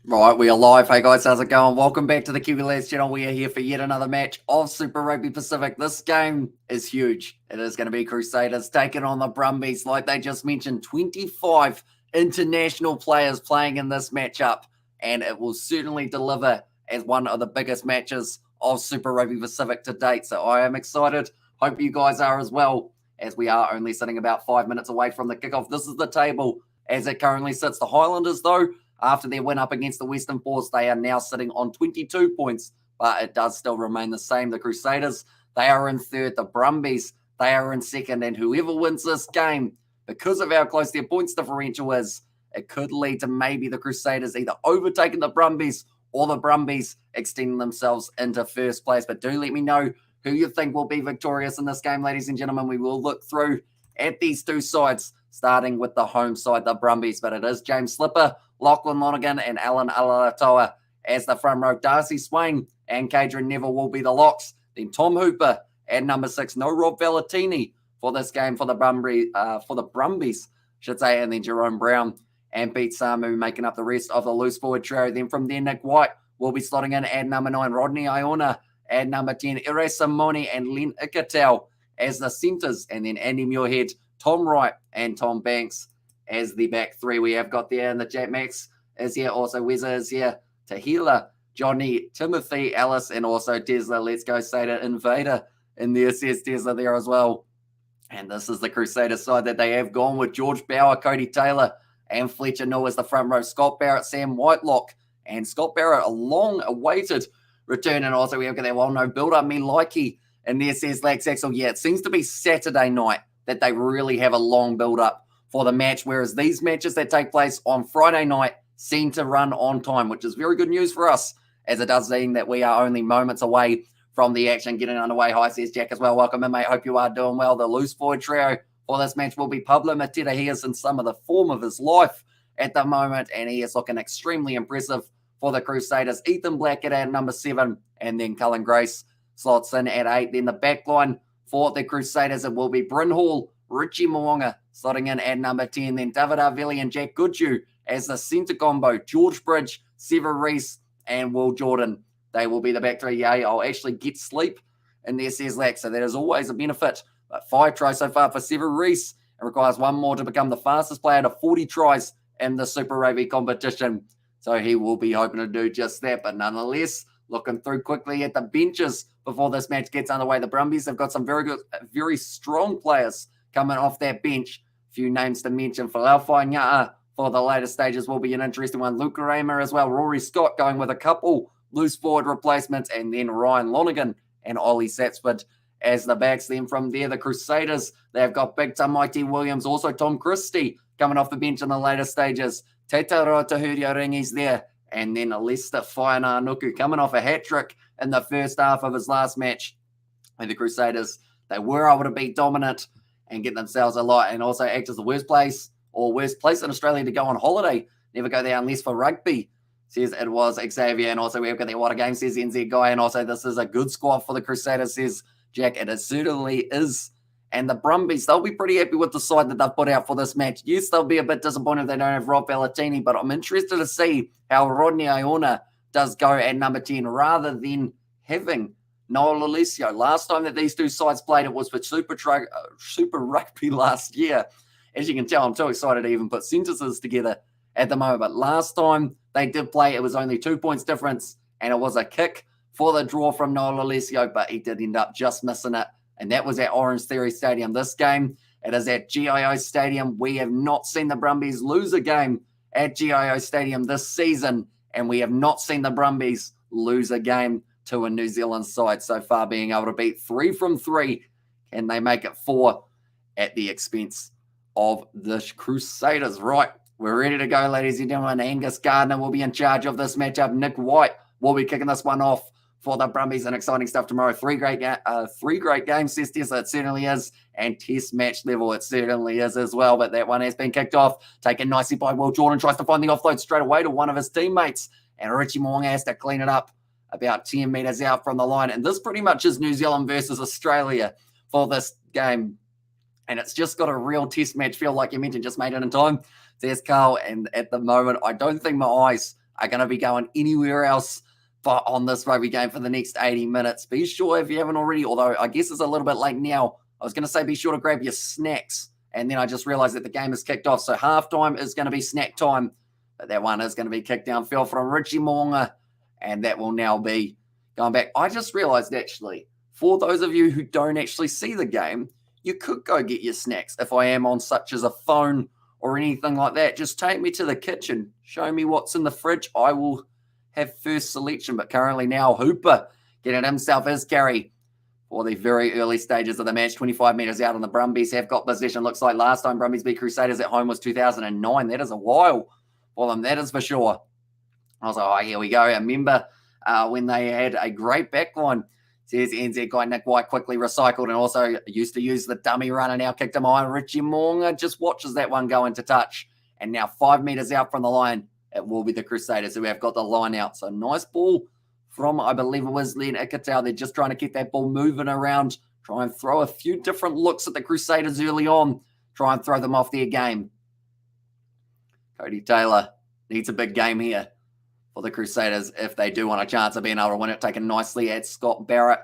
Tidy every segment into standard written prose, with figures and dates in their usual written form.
Right, we are live. Hey guys, how's it going? Welcome back to the Kiwi Lads channel. We are here for yet another match of Super Rugby Pacific. This game is huge. It is going to be Crusaders taking on the Brumbies. Like they just mentioned, 25 international players playing in this matchup, and it will certainly deliver as one of the biggest matches of Super Rugby Pacific to date. So I am excited. Hope you guys are as well, as we are only sitting about 5 minutes away from the kickoff. This is the table as it currently sits. The Highlanders, though, after their win up against the Western Force, they are now sitting on 22 points, but it does still remain the same. The Crusaders, they are in third. The Brumbies, they are in second. And whoever wins this game, because of how close their points differential is, it could lead to maybe the Crusaders either overtaking the Brumbies or the Brumbies extending themselves into first place. But do let me know who you think will be victorious in this game, ladies and gentlemen. We will look through at these two sides, starting with the home side, the Brumbies. But it is James Slipper, Lachlan Lonergan, and Alan Alatoa as the front row. Darcy Swain and Cadron Neville will be the locks. Then Tom Hooper at number 6. No Rob Valentini for this game for the Brumbies, should say. And then Jerome Brown and Pete Samu making up the rest of the loose forward trio. Then from there, Nick White will be slotting in at number 9. Rodney Iona at number 10. Ire Simoni and Len Ikatau as the centres. And then Andy Muirhead, Tom Wright, and Tom Banks as the back three. We have got there, and the Jack Max is here. Also, Weza is here. Tahila, Johnny, Timothy, Alice, and also Tesla. Let's go, Sada Invader in there. Says Tesla there as well. And this is the Crusader side that they have gone with George Bauer, Cody Taylor, and Fletcher Newell as the front row. Scott Barrett, Sam Whitelock, and Scott Barrett, a long-awaited return. And also, we have got that well-known build-up, me likey. And there says Lax Axel. Yeah, it seems to be Saturday night that they really have a long build-up for the match, whereas these matches that take place on Friday night seem to run on time, which is very good news for us, as it does mean that we are only moments away from the action getting underway. Hi, says Jack as well. Welcome in, mate. Hope you are doing well. The loose forward trio for this match will be Pablo Mateta. He is in some of the form of his life at the moment, and he is looking extremely impressive for the Crusaders. Ethan Blackett at number 7, and then Cullen Grace slots in at 8. Then the back line for the Crusaders, it will be Bryn Hall, Richie Mwonga slotting in at number 10. Then David Arvelli and Jack Goodhue as the centre combo. George Bridge, Sever Reese, and Will Jordan. They will be the back three. Yeah, I'll actually get sleep in there, says Lax. So that is always a benefit. But 5 tries so far for Sever Reese. It requires 1 more to become the fastest player to 40 tries in the Super Rugby competition. So he will be hoping to do just that. But nonetheless, looking through quickly at the benches before this match gets underway, the Brumbies have got some very good, very strong players coming off that bench. A few names to mention. Falaufa Nya'a for the later stages will be an interesting one. Luke Raymer as well. Rory Scott going with a couple loose forward replacements. And then Ryan Lonergan and Ollie Satsford as the backs. Then from there, the Crusaders, they've got Big Tamaiti Williams. Also Tom Christie coming off the bench in the later stages. Te Taro Tahurio Ringi's there. And then Lester Whaina Nuku coming off a hat-trick in the first half of his last match. And the Crusaders, they were able to be dominant and get themselves a lot, and also act as the worst place in Australia to go on holiday. Never go there unless for rugby, says it was Xavier. And also we've got that what a game, says NZ guy. And also this is a good squad for the Crusaders, says Jack. It certainly is. And the Brumbies, they'll be pretty happy with the side that they've put out for this match. Yes, they'll be a bit disappointed if they don't have Rob Valentini, but I'm interested to see how Rodney Iona does go at number 10 rather than having Noel Alessio. Last time that these two sides played, it was for Super Rugby last year. As you can tell, I'm too excited to even put sentences together at the moment. But last time they did play, it was only 2 points difference, and it was a kick for the draw from Noel Alessio, but he did end up just missing it, and that was at Orange Theory Stadium. This game, it is at GIO Stadium. We have not seen the Brumbies lose a game at GIO Stadium this season, and we have not seen the Brumbies lose a game to a New Zealand side so far, being able to beat 3 from 3, and they make it 4 at the expense of the Crusaders. Right, we're ready to go, ladies and gentlemen. Angus Gardner will be in charge of this matchup. Nick White will be kicking this one off for the Brumbies, and exciting stuff tomorrow. 3 great games, says Tessa. It certainly is, and test match level, it certainly is as well. But that one has been kicked off, taken nicely by Will Jordan. Tries to find the offload straight away to one of his teammates, and Richie Mwonga has to clean it up about 10 metres out from the line. And this pretty much is New Zealand versus Australia for this game. And it's just got a real test match feel, like you mentioned. Just made it in time. There's Carl. And at the moment, I don't think my eyes are going to be going anywhere else on this rugby game for the next 80 minutes. Be sure, if you haven't already, although I guess it's a little bit late now, I was going to say be sure to grab your snacks. And then I just realized that the game is kicked off. So halftime is going to be snack time. But that one is going to be kicked downfield from Richie Mo'unga. And that will now be going back. I just realized, actually, for those of you who don't actually see the game, you could go get your snacks. If I am on such as a phone or anything like that, just take me to the kitchen. Show me what's in the fridge. I will have first selection. But currently now, Hooper getting himself his carry for the very early stages of the match. 25 metres out, and the Brumbies have got possession. Looks like last time Brumbies beat Crusaders at home was 2009. That is a while for them, that is for sure. I was like, oh, here we go. I remember when they had a great backline. Says NZ guy Nick White quickly recycled and also used to use the dummy run and now kicked him high. Richie Mo'unga just watches that one go into touch. And now 5 metres out from the line, it will be the Crusaders who have got the line out. So nice ball from, I believe it was Len Ikitau. They're just trying to get that ball moving around, try and throw a few different looks at the Crusaders early on, try and throw them off their game. Cody Taylor needs a big game here for the Crusaders if they do want a chance of being able to win it. Taken nicely at Scott Barrett,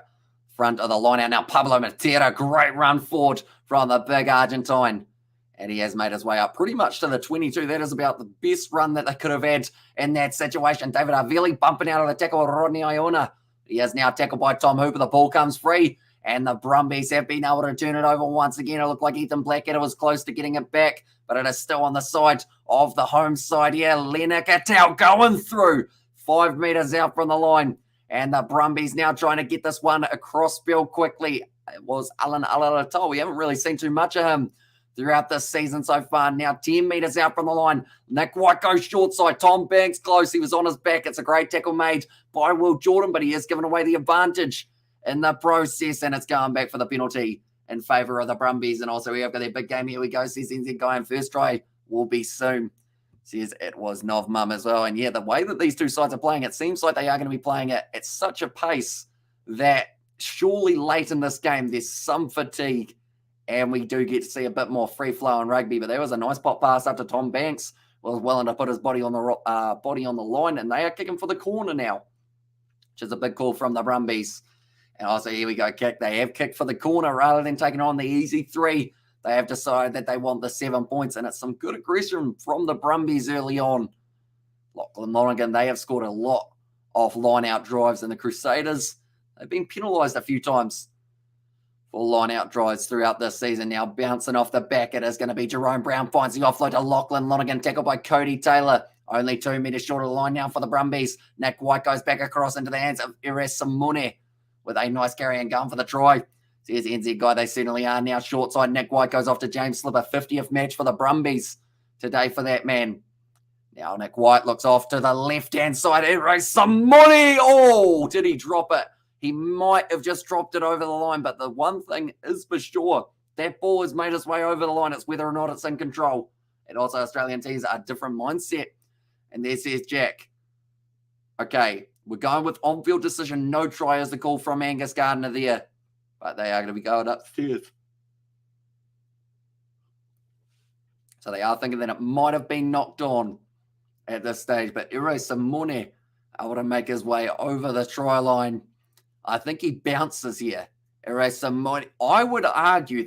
front of the line out. Now Pablo Matera, great run forward from the big Argentine. And he has made his way up pretty much to the 22. That is about the best run that they could have had in that situation. David Arveli bumping out of the tackle of Rodney Iona. He is now tackled by Tom Hooper. The ball comes free, and the Brumbies have been able to turn it over once again. It looked like Ethan Blackadder was close to getting it back, but it is still on the side of the home side here. Len Ikitau going through 5 metres out from the line. And the Brumbies now trying to get this one across field quickly. It was Alan Alalato. We haven't really seen too much of him throughout this season so far. Now 10 metres out from the line. Nick White goes short side. Tom Banks close. He was on his back. It's a great tackle made by Will Jordan, but he has given away the advantage in the process, and it's going back for the penalty in favour of the Brumbies. And also we have got their big game. Here we go. Says NZ guy in first try will be soon. Says it was Nov Mum as well. And yeah, the way that these two sides are playing, it seems like they are going to be playing it at such a pace that surely late in this game there's some fatigue and we do get to see a bit more free-flowing rugby. But there was a nice pop pass up to Tom Banks. Was willing to put his body on the line, and they are kicking for the corner now, which is a big call from the Brumbies. And also, here we go, kick. They have kicked for the corner rather than taking on the easy 3. They have decided that they want the 7 points, and it's some good aggression from the Brumbies early on. Lachlan Lonergan, they have scored a lot of line-out drives, and the Crusaders, they've been penalised a few times for line-out drives throughout this season. Now bouncing off the back, it is going to be Jerome Brown, finds the offload to Lachlan Lonergan, tackled by Cody Taylor. Only 2 metres short of the line now for the Brumbies. Nick White goes back across into the hands of Ires Simone with a nice carry and gun for the try. Says NZ guy, they certainly are now short side. Nick White goes off to James Slipper, 50th match for the Brumbies today for that man. Now Nick White looks off to the left-hand side. Ires Simone, oh, did he drop it? He might have just dropped it over the line, but the one thing is for sure, that ball has made its way over the line. It's whether or not it's in control. And also Australian teams are a different mindset. And there says Jack, okay, we're going with on-field decision. No try is the call from Angus Gardner there. But they are going to be going upstairs. So they are thinking that it might have been knocked on at this stage. But Ires Simone able to make his way over the try line. I think he bounces here. Ires Simone. I would argue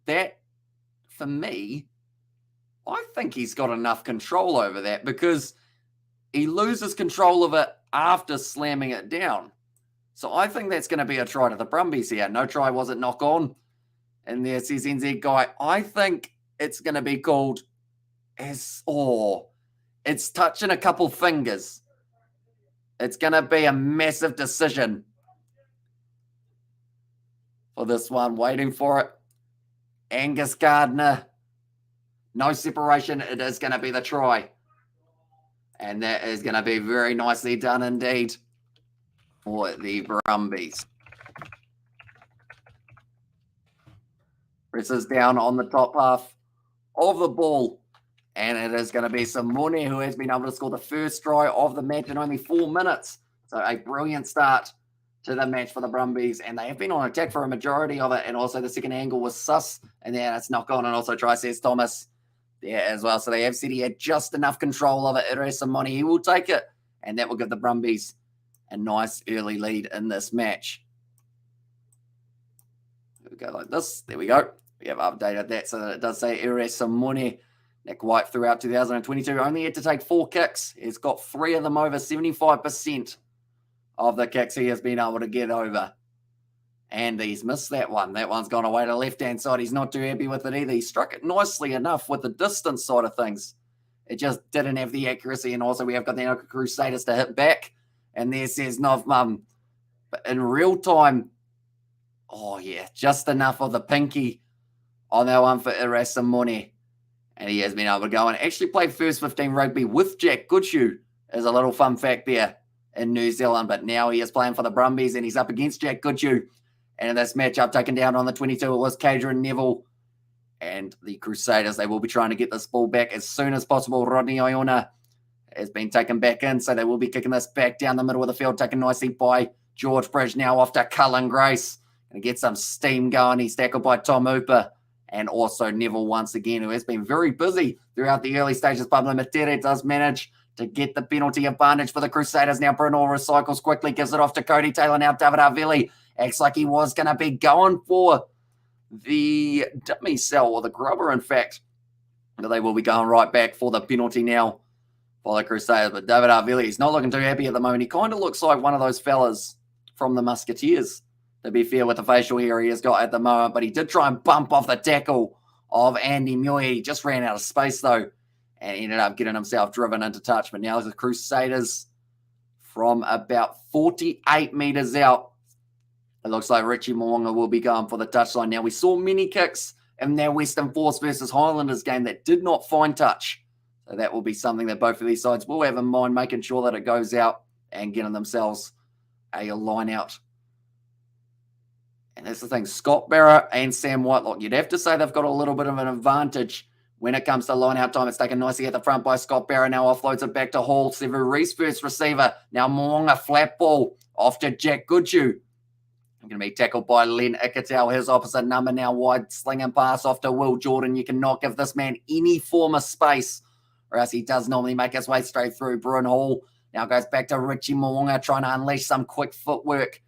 that for me, I think he's got enough control over that because he loses control of it after slamming it down. So I think that's going to be a try to the Brumbies here. No try, was it knock on? And there says NZ guy, I think it's going to be called as, it's touching a couple fingers. It's going to be a massive decision for this one. Waiting for it. Angus Gardner. No separation. It is going to be the try. And that is going to be very nicely done indeed for the Brumbies. Presses down on the top half of the ball. And it is going to be Simone who has been able to score the first try of the match in only 4 minutes. So a brilliant start to the match for the Brumbies. And they have been on attack for a majority of it. And also the second angle was sus. And then it's knock on and also try says Thomas there as well. So they have said he had just enough control of it. Ires Simone, he will take it. and that will give the Brumbies a nice early lead in this match. We go like this. There we go. We have updated that so that it does say Irasamone. Nick White throughout 2022 only had to take 4 kicks. He's got 3 of them over 75% of the kicks he has been able to get over. And he's missed that one. That one's gone away to the left-hand side. He's not too happy with it either. He struck it nicely enough with the distance side of things. It just didn't have the accuracy. And also we have got the Crusaders to hit back. And there says Novmum. But in real time, oh yeah, just enough of the pinky on that one for Irasamone. And he has been able to go and actually play first 15 rugby with Jack Goodhue, as a little fun fact there in New Zealand. But now he is playing for the Brumbies and he's up against Jack Goodhue. And in this matchup, taken down on the 22, it was Cadron Neville. And the Crusaders, they will be trying to get this ball back as soon as possible. Rodney Iona has been taken back in, so they will be kicking this back down the middle of the field, taken nicely by George Bridge. Now off to Cullen Grace. Going to get some steam going. He's tackled by Tom Hooper. And also Neville once again, who has been very busy throughout the early stages. Pablo Matere does manage to get the penalty advantage for the Crusaders. Now Brunel recycles quickly, gives it off to Cody Taylor. Now David Arvili acts like he was going to be going for the dummy cell, or the grubber, in fact. But they will be going right back for the penalty now for the Crusaders. But David Arvili is not looking too happy at the moment. He kind of looks like one of those fellas from the Musketeers, to be fair, with the facial hair he has got at the moment. But he did try and bump off the tackle of Andy Muir. He just ran out of space, though, and ended up getting himself driven into touch. But now the Crusaders, from about 48 metres out, it looks like Richie Mo'unga will be going for the touchline. Now, we saw many kicks in their Western Force versus Highlanders game that did not find touch. So that will be something that both of these sides will have in mind, making sure that it goes out and getting themselves a line out. And that's the thing, Scott Barra and Sam Whitelock, you'd have to say they've got a little bit of an advantage when it comes to line-out time. It's taken nicely at the front by Scott Barra. Now offloads it back to Hall. Sevu Reese first receiver. Now Mo'unga flat ball off to Jack Goodhue. Going to be tackled by Len Ikatel. His opposite number now wide. Sling and pass off to Will Jordan. You cannot give this man any form of space, or else he does normally make his way straight through. Bruin Hall now goes back to Richie Mo'unga, trying to unleash some quick footwork.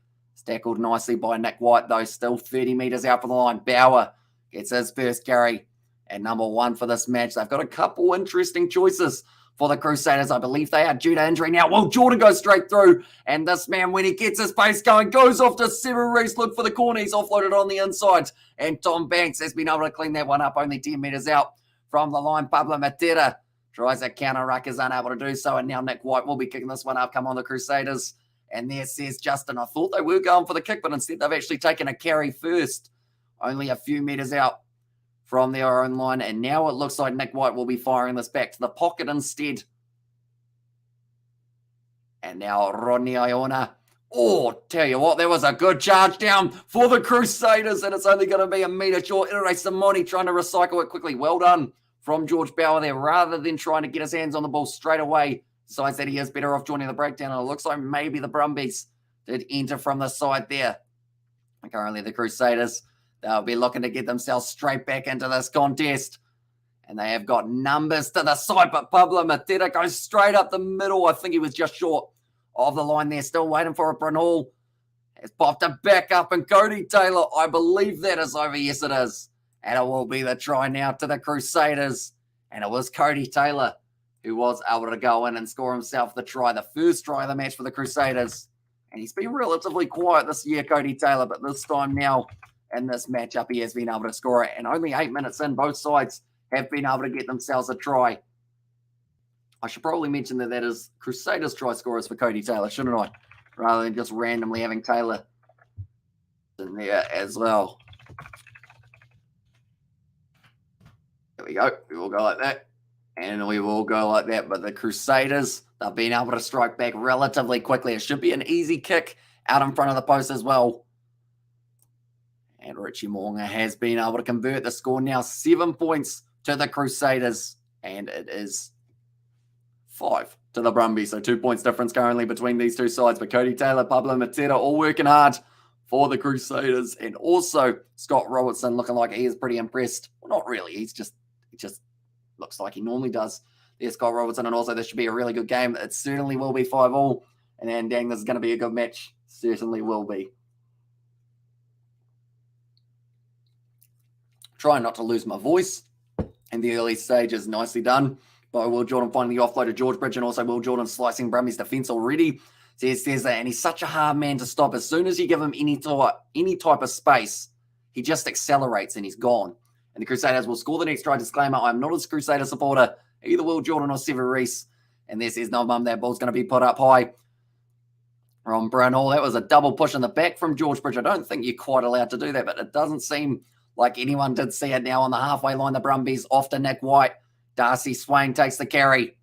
Tackled nicely by Nick White, though, still 30 metres out from the line. Bauer gets his first carry at number 1 for this match. They've got a couple interesting choices for the Crusaders. I believe they are due to injury now. Well, Jordan goes straight through, and this man, when he gets his pace going, goes off to Sevu Reese. Look for the corner. He's offloaded on the inside, and Tom Banks has been able to clean that one up, only 10 metres out from the line. Pablo Matera tries a counter ruck, is unable to do so, and now Nick White will be kicking this one up. Come on, the Crusaders. And there says Justin, I thought they were going for the kick, but instead they've actually taken a carry first, only a few metres out from their own line. And now it looks like Nick White will be firing this back to the pocket instead. And now Rodney Iona. Oh, tell you what, there was a good charge down for the Crusaders, and it's only going to be a metre short. Irasamone trying to recycle it quickly. Well done from George Bauer there, rather than trying to get his hands on the ball straight away. Decides that he is better off joining the breakdown, and it looks like maybe the Brumbies did enter from the side there. And currently the Crusaders, they'll be looking to get themselves straight back into this contest. And they have got numbers to the side, but Pablo Matera goes straight up the middle. I think he was just short of the line there, still waiting for it. Brunel has popped it back up, and Cody Taylor, I believe that is over. Yes, it is. And it will be the try now to the Crusaders. And it was Cody Taylor who was able to go in and score himself the try, the first try of the match for the Crusaders. And he's been relatively quiet this year, Cody Taylor, but this time now in this matchup, he has been able to score it. And only 8 minutes in, both sides have been able to get themselves a try. I should probably mention that is Crusaders try scorers for Cody Taylor, shouldn't I? Rather than just randomly having Taylor in there as well. There we go. We will go like that. And we will go like that. But the Crusaders, they've been able to strike back relatively quickly. It should be an easy kick out in front of the post as well. And Richie Mo'unga has been able to convert the score now. 7 points to the Crusaders. And it is 5 to the Brumbies. So 2 points difference currently between these two sides. But Cody Taylor, Pablo Matera all working hard for the Crusaders. And also Scott Robertson looking like he is pretty impressed. Well, not really. He just looks like he normally does. There's Scott Robertson, and also this should be a really good game. It certainly will be 5-all. And then, dang, this is going to be a good match. Certainly will be. Trying not to lose my voice in the early stages. Nicely done by Will Jordan finding the offload to George Bridge, and also Will Jordan slicing Brumbies defence already. Says that, and he's such a hard man to stop. As soon as you give him any type of space, he just accelerates and he's gone. And the Crusaders will score the next try. Disclaimer, I'm not a Crusader supporter, either Will Jordan or Sever Reese. And there says, no, mum, that ball's going to be put up high from Brunhall. That was a double push in the back from George Bridge. I don't think you're quite allowed to do that, but it doesn't seem like anyone did see it. Now on the halfway line, the Brumbies off to Nick White. Darcy Swain takes the carry.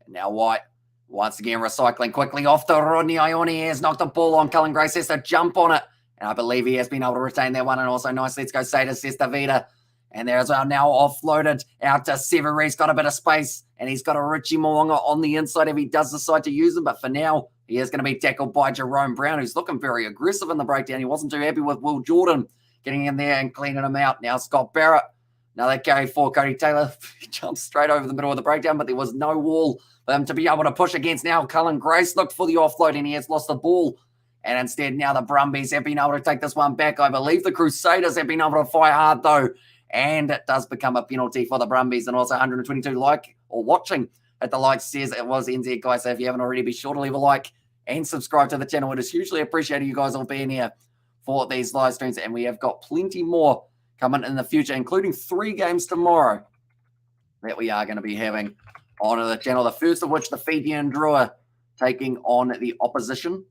And now White once again recycling quickly off to Rodney Ione. He has knocked the ball on. Cullen Grace has to jump on it. And I believe he has been able to retain that one. And also nice, let's go Saders, says Davida. And there's our now offloaded out to Sever. He's got a bit of space. And he's got a Richie Moonga on the inside if he does decide to use him. But for now, he is going to be tackled by Jerome Brown, who's looking very aggressive in the breakdown. He wasn't too happy with Will Jordan getting in there and cleaning him out. Now Scott Barrett. Another carry for Cody Taylor. He jumps straight over the middle of the breakdown, but there was no wall for him to be able to push against. Now Cullen Grace looked for the offload, and he has lost the ball. And instead, now the Brumbies have been able to take this one back. I believe the Crusaders have been able to fire hard, though. And it does become a penalty for the Brumbies. And also 122 like or watching at the like says it was NZ, guys. So if you haven't already, be sure to leave a like and subscribe to the channel. It is hugely appreciated you guys all being here for these live streams. And we have got plenty more coming in the future, including 3 games tomorrow that we are going to be having on the channel. The first of which, the Fijian Drua taking on the opposition,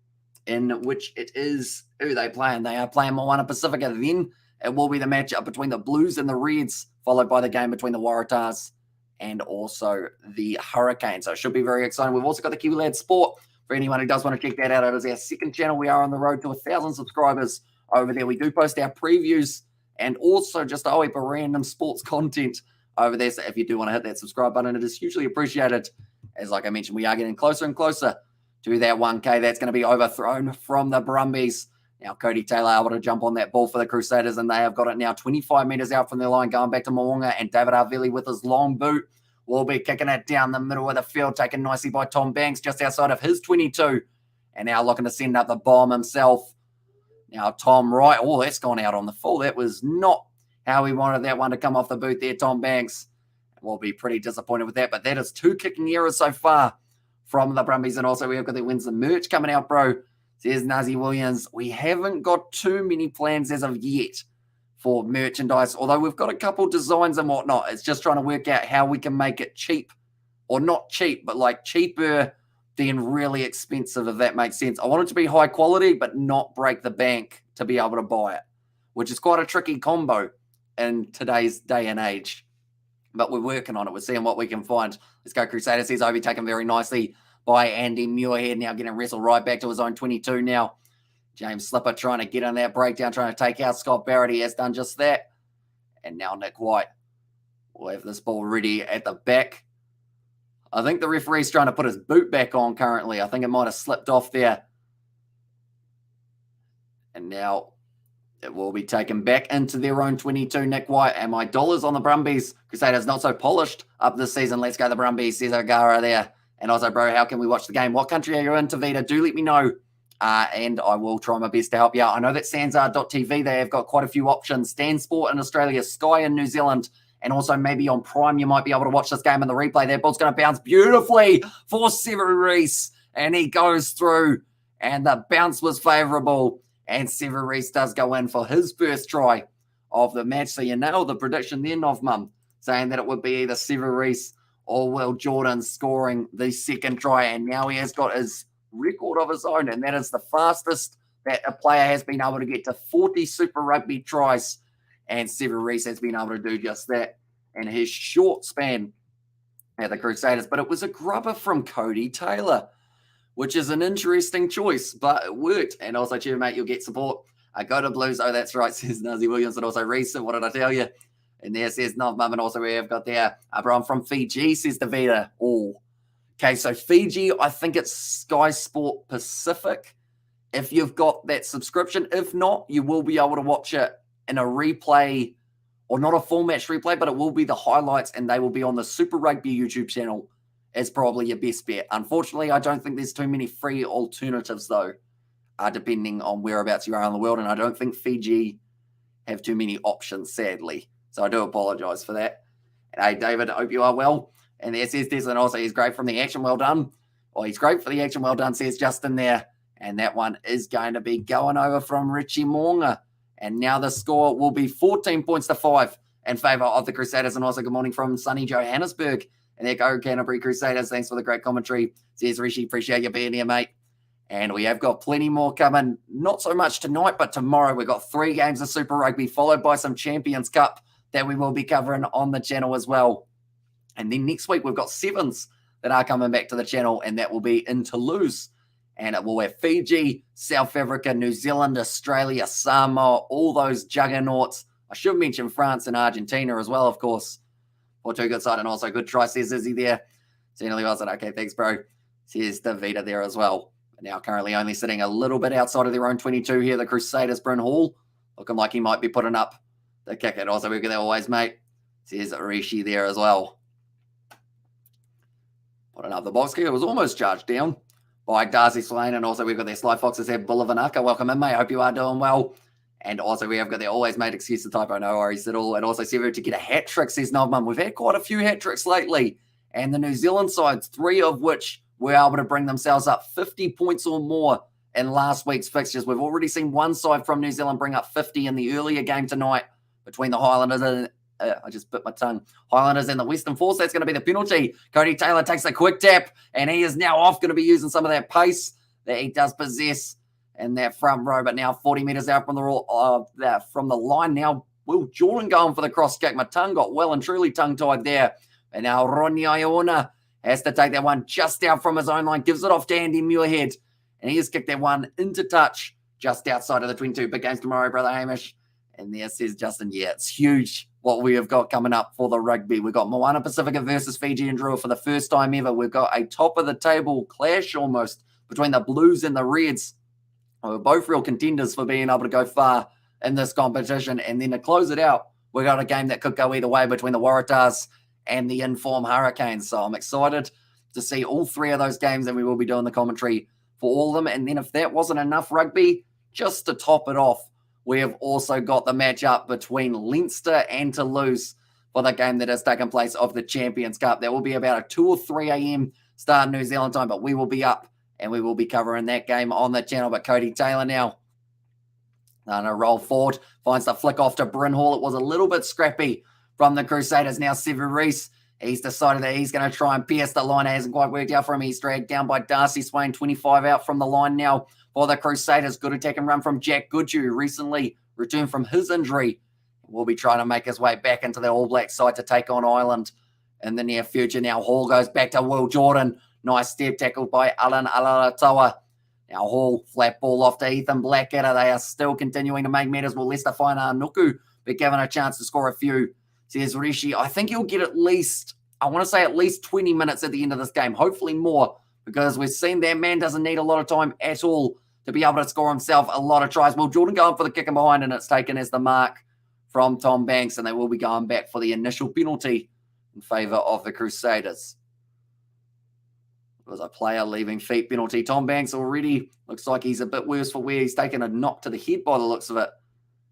in which it is, who are they playing? They are playing Moana Pacifica. Then it will be the matchup between the Blues and the Reds, followed by the game between the Waratahs and also the Hurricanes. So it should be very exciting. We've also got the Kiwi Lad Sport. For anyone who does want to check that out, it is our second channel. We are on the road to 1,000 subscribers over there. We do post our previews and also just a heap of random sports content over there. So if you do want to hit that subscribe button, it is hugely appreciated. As like I mentioned, we are getting closer and closer to that 1K. That's going to be overthrown from the Brumbies. Now Cody Taylor able to jump on that ball for the Crusaders, and they have got it now 25 metres out from their line, going back to Moonga, and David Arvili with his long boot will be kicking it down the middle of the field, taken nicely by Tom Banks just outside of his 22, and now looking to send up the bomb himself. Now, Tom Wright, oh, that's gone out on the full. That was not how he wanted that one to come off the boot there, Tom Banks. We'll be pretty disappointed with that, but that is 2 kicking errors so far from the Brumbies. And also, we've got the wins the merch coming out, bro. Says Nazi Williams. We haven't got too many plans as of yet for merchandise, although we've got a couple designs and whatnot. It's just trying to work out how we can make it cheap, or not cheap, but like cheaper than really expensive, if that makes sense. I want it to be high quality, but not break the bank to be able to buy it, which is quite a tricky combo in today's day and age. But we're working on it. We're seeing what we can find. Let's go Crusaders. Says Obi taken very nicely by Andy Muirhead. Now getting wrestled right back to his own 22 now. James Slipper trying to get on that breakdown, trying to take out Scott Barrett. He has done just that. And now Nick White will have this ball ready at the back. I think the referee's trying to put his boot back on currently. I think it might have slipped off there. And now it will be taken back into their own 22, Nick White. And my dollars on the Brumbies. Crusaders not so polished up this season. Let's go the Brumbies, says O'Gara there. And also, bro, how can we watch the game? What country are you in, Tavita? Do let me know. And I will try my best to help you out. I know that Sanzar.tv, they have got quite a few options. Stan Sport in Australia, Sky in New Zealand, and also maybe on Prime, you might be able to watch this game in the replay. That ball's going to bounce beautifully for Sever Reese. And he goes through. And the bounce was favourable. And Sever Reese does go in for his first try of the match. So you nailed the prediction then of Mum, saying that it would be either Sever Reese or Will Jordan scoring the second try. And now he has got his record of his own. And that is the fastest that a player has been able to get to 40 Super Rugby tries. And Sever Reese has been able to do just that in his short span at the Crusaders. But it was a grubber from Cody Taylor, which is an interesting choice, but it worked. And also, cheer, mate, you'll get support. I go to Blues. Oh, that's right, says Nazi Williams. And also, Reese, what did I tell you? And there says Nov Mum. And also, we have got there, bro, I'm from Fiji, says Davida. Oh, okay, so Fiji, I think it's Sky Sport Pacific. If you've got that subscription. If not, you will be able to watch it in a replay or not a full match replay, but it will be the highlights, and they will be on the Super Rugby YouTube channel. It's probably your best bet. Unfortunately, I don't think there's too many free alternatives, though, depending on whereabouts you are in the world, and I don't think Fiji have too many options, sadly. So I do apologise for that. And hey, David, I hope you are well. And there says Desmond also, he's great from the action, well done. Well, he's great for the action, well done, says Justin there. And that one is going to be going over from Richie Moonga. And now the score will be 14 points to 5 in favour of the Crusaders. And also good morning from sunny Johannesburg. And there go Canterbury Crusaders. Thanks for the great commentary. Says Rishi, appreciate you being here, mate. And we have got plenty more coming. Not so much tonight, but tomorrow we've got 3 games of Super Rugby, followed by some Champions Cup that we will be covering on the channel as well. And then next week we've got 7s that are coming back to the channel, and that will be in Toulouse. And it will have Fiji, South Africa, New Zealand, Australia, Samoa, all those juggernauts. I should mention France and Argentina as well, of course. For 2 good side, and also good try, says Izzy there. Generally well said. Okay, thanks, bro. Says Davida there as well. Now currently only sitting a little bit outside of their own 22 here, the Crusaders, Bryn Hall. Looking like he might be putting up the kick. And also, we've got there always, mate. Says Rishi there as well. Putting up the box kick. It was almost charged down by Darcy Slane. And also, we've got their Sly Foxes here, Bullavanaka. Welcome in, mate. Hope you are doing well. And also, we have got their always made excuse the typo. No worries at all. And also, Severu to get a hat trick, says Nobman. We've had quite a few hat tricks lately. And the New Zealand sides, 3 of which were able to bring themselves up 50 points or more in last week's fixtures. We've already seen one side from New Zealand bring up 50 in the earlier game tonight between the Highlanders and I just bit my tongue. Highlanders and the Western Force. That's going to be the penalty. Cody Taylor takes a quick tap, and he is now off, going to be using some of that pace that he does possess in that front row. But now 40 metres out from the line now. Will Jordan going for the cross kick? My tongue got well and truly tongue-tied there. And now Ronnie Iona has to take that one just out from his own line. Gives it off to Andy Muirhead. And he has kicked that one into touch just outside of the 22. Big games tomorrow, brother Hamish. And there says Justin, yeah, it's huge what we have got coming up for the rugby. We've got Moana Pacifica versus Fiji and Drua for the first time ever. We've got a top-of-the-table clash almost between the Blues and the Reds. We're both real contenders for being able to go far in this competition. And then to close it out, we've got a game that could go either way between the Waratahs and the Inform Hurricanes. So I'm excited to see all 3 of those games, and we will be doing the commentary for all of them. And then if that wasn't enough rugby, just to top it off, we have also got the matchup between Leinster and Toulouse for the game that has taken place of the Champions Cup. There will be about a 2 or 3 a.m. start New Zealand time, but we will be up and we will be covering that game on the channel. But Cody Taylor now on a roll forward, finds the flick off to Bryn Hall. It was a little bit scrappy from the Crusaders. Now Sever Reese, he's decided that he's going to try and pierce the line. It hasn't quite worked out for him. He's dragged down by Darcy Swain, 25 out from the line now for the Crusaders. Good attack and run from Jack Goodhue, recently returned from his injury. Will be trying to make his way back into the All Black side to take on Ireland in the near future. Now Hall goes back to Will Jordan. Nice step tackled by Alan Alalatoa. Now Hall, flat ball off to Ethan Blackadder. They are still continuing to make matters. Will Lester find Nuku, but given a chance to score a few. Says Rishi, I think he'll get at least 20 minutes at the end of this game. Hopefully more, because we've seen that man doesn't need a lot of time at all to be able to score himself a lot of tries. Will Jordan going for the kick in behind, and it's taken as the mark from Tom Banks, and they will be going back for the initial penalty in favour of the Crusaders. It was a player leaving feet penalty. Tom Banks already looks like he's a bit worse for wear. He's taken a knock to the head by the looks of it.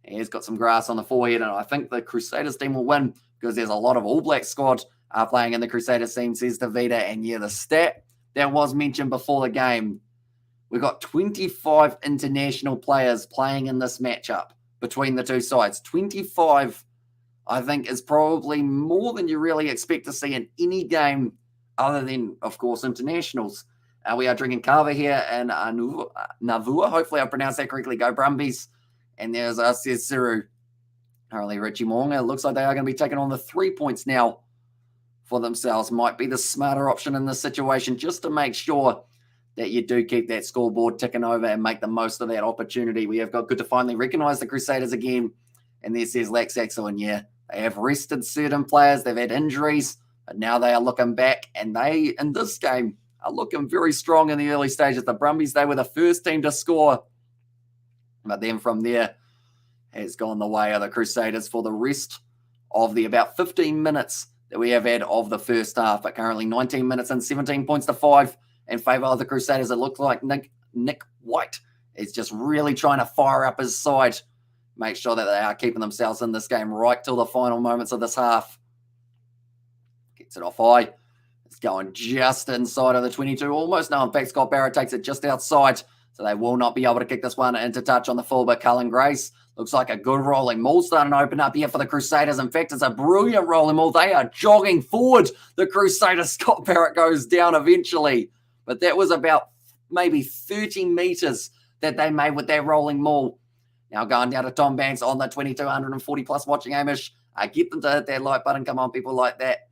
He's got some grass on the forehead, and I think the Crusaders team will win because there's a lot of All Black squad playing in the Crusaders team, says Davida. And yeah, the stat that was mentioned before the game, we've got 25 international players playing in this matchup between the two sides. 25, I think, is probably more than you really expect to see in any game other than, of course, internationals. We are drinking kava here in Navua. Hopefully I pronounced that correctly. Go Brumbies. And there's says Siru. Apparently Richie Moonga. It looks like they are going to be taking on the 3 points now for themselves. Might be the smarter option in this situation, just to make sure that you do keep that scoreboard ticking over and make the most of that opportunity. We have got good to finally recognise the Crusaders again. And there says Laxaxo, and yeah, they have rested certain players. They've had injuries, but now they are looking back, and they, in this game, are looking very strong in the early stages. The Brumbies, they were the first team to score. But then from there, has gone the way of the Crusaders for the rest of the about 15 minutes that we have had of the first half. But currently 19 minutes and 17 points to 5 in favour of the Crusaders. It looks like Nick White is just really trying to fire up his side, make sure that they are keeping themselves in this game right till the final moments of this half. Gets it off high. It's going just inside of the 22. Almost no. In fact, Scott Barrett takes it just outside, so they will not be able to kick this one into touch on the fullback. Cullen Grace looks like a good rolling maul starting to open up here for the Crusaders. In fact, it's a brilliant rolling maul. They are jogging forward. The Crusaders, Scott Barrett goes down eventually, but that was about maybe 30 metres that they made with that rolling maul. Now going down to Tom Banks on the 2240 plus watching Hamish. Get them to hit that like button. Come on, people like that.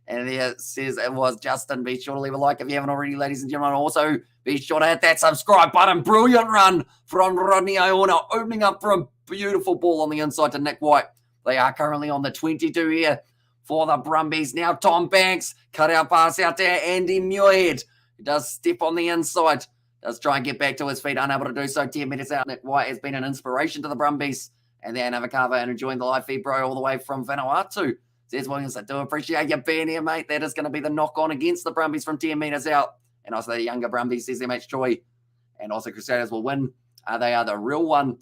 And it says it was Justin. Be sure to leave a like if you haven't already, ladies and gentlemen. Also, be sure to hit that subscribe button. Brilliant run from Rodney Iona, opening up for a beautiful ball on the inside to Nick White. They are currently on the 22 here for the Brumbies. Now Tom Banks, cut out pass out there. Andy Muirhead, he does step on the inside. Does try and get back to his feet, unable to do so. 10 minutes out. Nick White has been an inspiration to the Brumbies. And then Avakava and enjoying the live feed, bro, all the way from Vanuatu. Says Williams, I do appreciate you being here, mate. That is going to be the knock-on against the Brumbies from 10 metres out. And also the younger Brumbies, says MH Choi. And also Crusaders will win. They are the real one,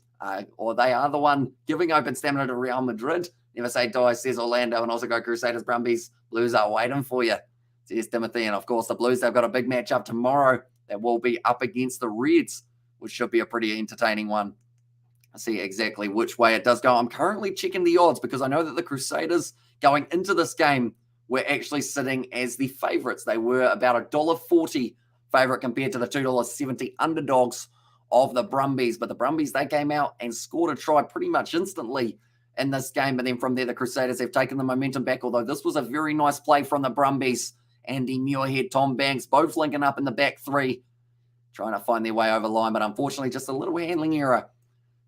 or they are the one giving open stamina to Real Madrid. Never say die, says Orlando. And also go Crusaders, Brumbies. Blues are waiting for you, says Timothy. And of course, the Blues, they've got a big match up tomorrow that will be up against the Reds, which should be a pretty entertaining one. I see exactly which way it does go. I'm currently checking the odds because I know that the Crusaders going into this game were actually sitting as the favourites. They were about $1.40 favourite compared to the $2.70 underdogs of the Brumbies. But the Brumbies, they came out and scored a try pretty much instantly in this game. But then from there, the Crusaders have taken the momentum back, although this was a very nice play from the Brumbies. Andy Muirhead, Tom Banks, both linking up in the back three, trying to find their way over line. But unfortunately, just a little handling error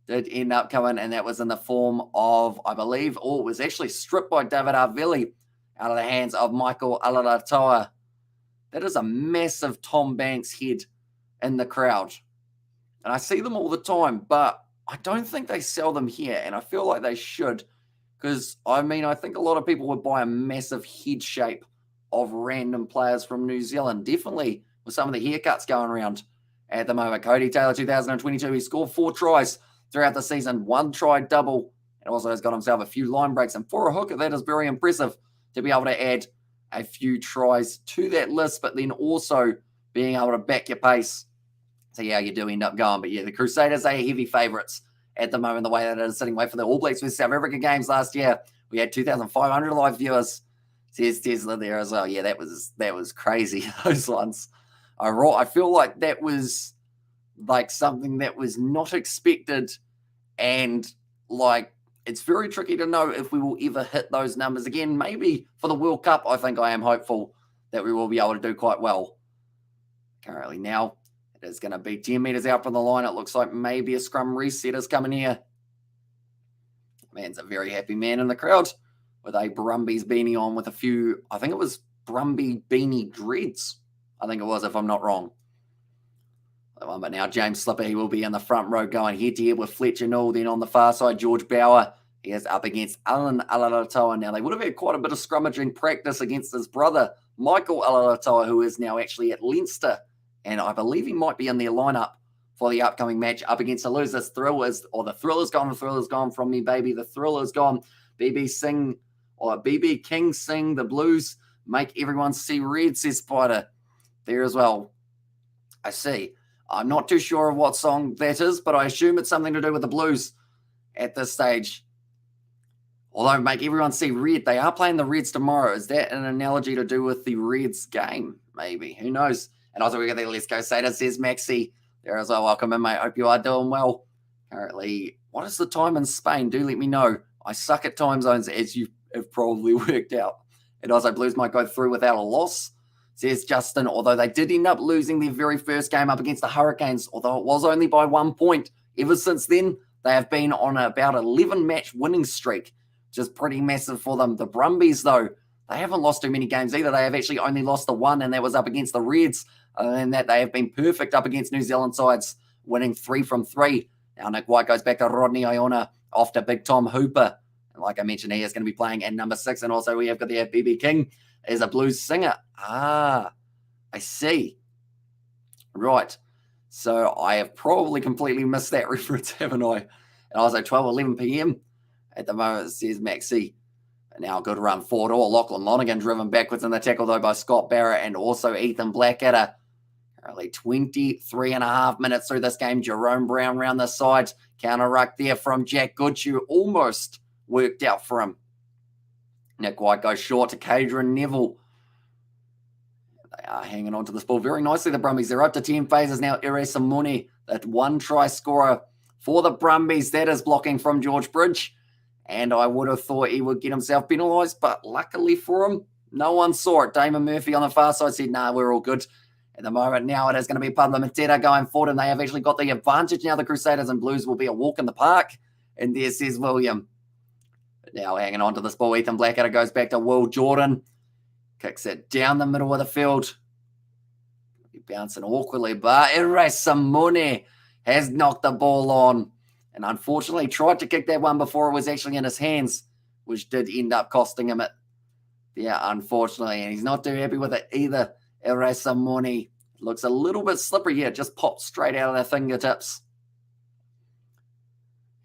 did end up coming, and that was in the form of, I believe, it was actually stripped by David Arveli out of the hands of Michael Alalatoa. That is a massive Tom Banks head in the crowd. And I see them all the time, but I don't think they sell them here, and I feel like they should, because, I mean, I think a lot of people would buy a massive head shape of random players from New Zealand, definitely with some of the haircuts going around at the moment. Cody Taylor, 2022, he scored 4 tries throughout the season, 1 try double, and also has got himself a few line breaks. And for a hooker, that is very impressive to be able to add a few tries to that list, but then also being able to back your pace. So yeah, you do end up going. But yeah, the Crusaders, they are heavy favourites at the moment, the way that it is sitting. Wait for the All Blacks with South Africa games last year. We had 2,500 live viewers. Says Tesla there as well. Yeah, that was crazy, those ones. I feel like that was like something that was not expected, and like it's very tricky to know if we will ever hit those numbers again. Maybe for the World Cup, I think I am hopeful that we will be able to do quite well. Currently now, it is going to be 10 metres out from the line. It looks like maybe a scrum reset is coming here. Man's a very happy man in the crowd with a Brumbies beanie on with a few, I think it was Brumby beanie dreads. I think it was, if I'm not wrong. But now James Slipper, he will be in the front row going head-to-head with Fletcher Newell. Then on the far side, George Bauer. He is up against Alan Alalatoa. Now, they would have had quite a bit of scrummaging practice against his brother, Michael Alalatoa, who is now actually at Leinster. And I believe he might be in their lineup for the upcoming match up against the Losers. The thriller's gone from me, baby. The thriller's gone. BB King sing the blues. Make everyone see red, says Spider. There as well. I see. I'm not too sure of what song that is, but I assume it's something to do with the Blues at this stage. Although, make everyone see red. They are playing the Reds tomorrow. Is that an analogy to do with the Reds game? Maybe. Who knows? And also, we got the Let's Go Satyrs, says Maxi. There as well. Welcome in, mate. Hope you are doing well. Currently, what is the time in Spain? Do let me know. I suck at time zones, as you have probably worked out. And also, Blues might go through without a loss, says Justin, although they did end up losing their very first game up against the Hurricanes, although it was only by 1 point. Ever since then, they have been on about 11-match winning streak, which is pretty massive for them. The Brumbies, though, they haven't lost too many games either. They have actually only lost the one, and that was up against the Reds. Other than that, they have been perfect up against New Zealand sides, winning 3 from 3. Now Nick White goes back to Rodney Iona, off to Big Tom Hooper. It Like I mentioned, he is going to be playing at number 6. And also we have got the BB King as a blues singer. Ah, I see. Right. So I have probably completely missed that reference, haven't I? And also 12:11 p.m. at the moment, it says Maxi. And now a good run forward. Oh, Lachlan Lonergan driven backwards in the tackle, though, by Scott Barrett and also Ethan Blackadder. Currently 23 and a half minutes through this game. Jerome Brown round the sides. Counter ruck there from Jack Goodhue. Almost worked out for him. Nick White goes short to Cadron Neville. They are hanging on to this ball very nicely, the Brumbies. They're up to 10 phases now. Ere Simone, that one try scorer for the Brumbies. That is blocking from George Bridge. And I would have thought he would get himself penalised, but luckily for him, no one saw it. Damon Murphy on the far side said, nah, we're all good. At the moment now, it is going to be Pablo Mateta going forward, and they have actually got the advantage now. The Crusaders and Blues will be a walk in the park. And there says William. But now hanging on to this ball, Ethan Blackadder goes back to Will Jordan. Kicks it down the middle of the field. Bouncing awkwardly, but Ere Simone has knocked the ball on. And unfortunately, tried to kick that one before it was actually in his hands, which did end up costing him it. Yeah, unfortunately. And he's not too happy with it either. Ere Simone looks a little bit slippery here. Just popped straight out of their fingertips.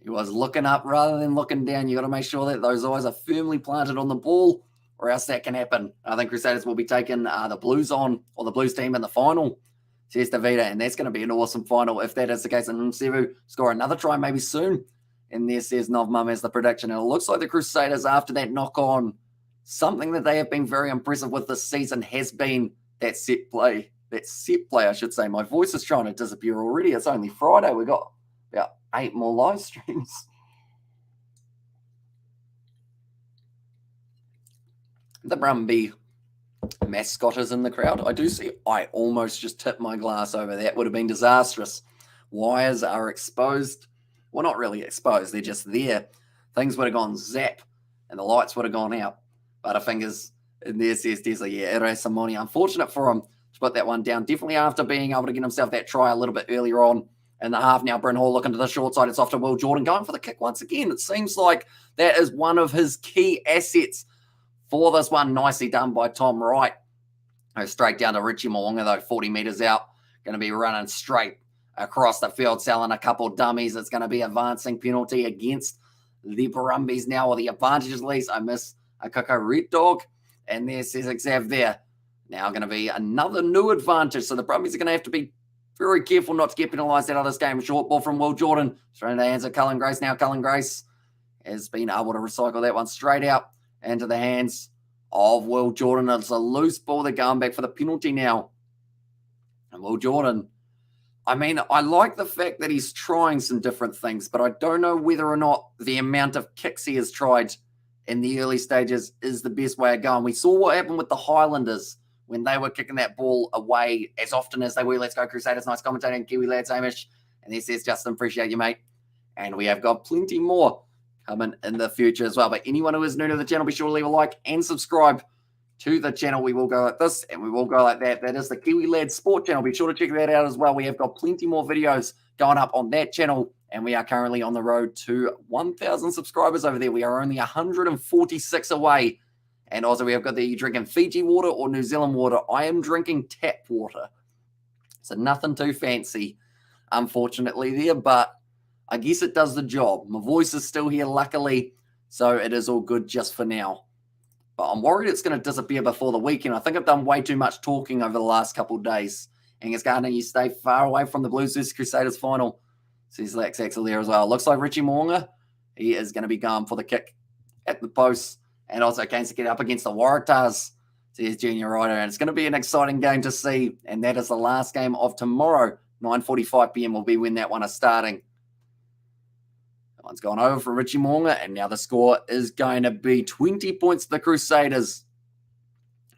He was looking up rather than looking down. You got to make sure that those eyes are firmly planted on the ball, or else that can happen. I think Crusaders will be taking the Blues on, or the Blues team in the final. Says Davida, and that's going to be an awesome final if that is the case. And Msevu score another try maybe soon. And there says Novmum as the prediction. And it looks like the Crusaders, after that knock on, something that they have been very impressive with this season has been that set play. That set play, I should say. My voice is trying to disappear already. It's only Friday. We've got about 8 more live streams. The Brumby mascot is in the crowd. I do see I almost just tipped my glass over. That would have been disastrous. Wires are exposed. Well, not really exposed. They're just there. Things would have gone zap, and the lights would have gone out. Butterfingers in there says Tesla. Yeah, Ere Simone. Unfortunate for him to put that one down. Definitely after being able to get himself that try a little bit earlier on in the half. Now Bryn Hall looking to the short side. It's off to Will Jordan going for the kick once again. It seems like that is one of his key assets for this one. Nicely done by Tom Wright. Goes straight down to Richie Mo'unga, though, 40 metres out. Going to be running straight across the field, selling a couple dummies. It's going to be advancing penalty against the Brumbies now, or the advantage at least. I miss a Coco Red Dog. And there says Xav there. Now going to be another new advantage. So the Brumbies are going to have to be very careful not to get penalised out of this game. Short ball from Will Jordan. Straight into the hands of Cullen Grace. Now Cullen Grace has been able to recycle that one straight out into the hands of Will Jordan. It's a loose ball. They're going back for the penalty now. And Will Jordan, I mean, I like the fact that he's trying some different things, but I don't know whether or not the amount of kicks he has tried in the early stages is the best way of going. We saw what happened with the Highlanders when they were kicking that ball away as often as they were. Let's go Crusaders. Nice commentating, Kiwi lads, Hamish. And he says, Justin, appreciate you, mate. And we have got plenty more coming in the future as well. But anyone who is new to the channel, be sure to leave a like and subscribe to the channel. We will go like this and we will go like that. That is the Kiwi Lads Sport channel. Be sure to check that out as well. We have got plenty more videos going up on that channel, and we are currently on the road to 1,000 subscribers over there. We are only 146 away. And also we have got the drinking Fiji water or New Zealand water. I am drinking tap water. So nothing too fancy, unfortunately, there, but I guess it does the job. My voice is still here, luckily, so it is all good just for now. But I'm worried it's going to disappear before the weekend. I think I've done way too much talking over the last couple of days. Angus Gardner, you stay far away from the Blues vs Crusaders final. Says Lex Axel there as well. Looks like Richie Mo'unga, he is going to be going for the kick at the post. And also Keynes to get up against the Waratahs. Says Junior Ryder. And it's going to be an exciting game to see. And that is the last game of tomorrow. 9:45 p.m. will be when that one is starting. One's gone over for Richie Mo'unga, and now the score is going to be 20 points to the Crusaders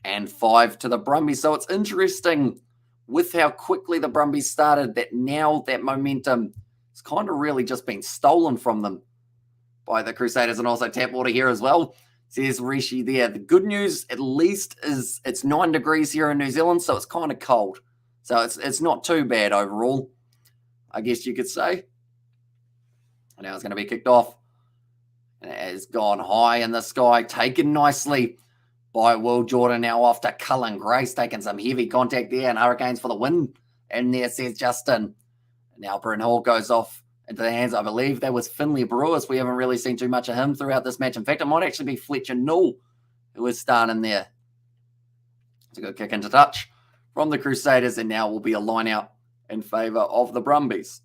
and 5 to the Brumbies. So it's interesting with how quickly the Brumbies started that now that momentum has kind of really just been stolen from them by the Crusaders. And also tap water here as well, says Rishi there. The good news at least is it's 9 degrees here in New Zealand, so it's kind of cold. So it's not too bad overall, I guess you could say. And now it's going to be kicked off. And it has gone high in the sky, taken nicely by Will Jordan. Now off to Cullen Grace, taking some heavy contact there, and Hurricanes for the win. And there says Justin. Now Bryn Hall goes off into the hands, I believe that was Finley Brewis. We haven't really seen too much of him throughout this match. In fact, it might actually be Fletcher Null who is starting there. It's a good kick into touch from the Crusaders, and now will be a line out in favour of the Brumbies.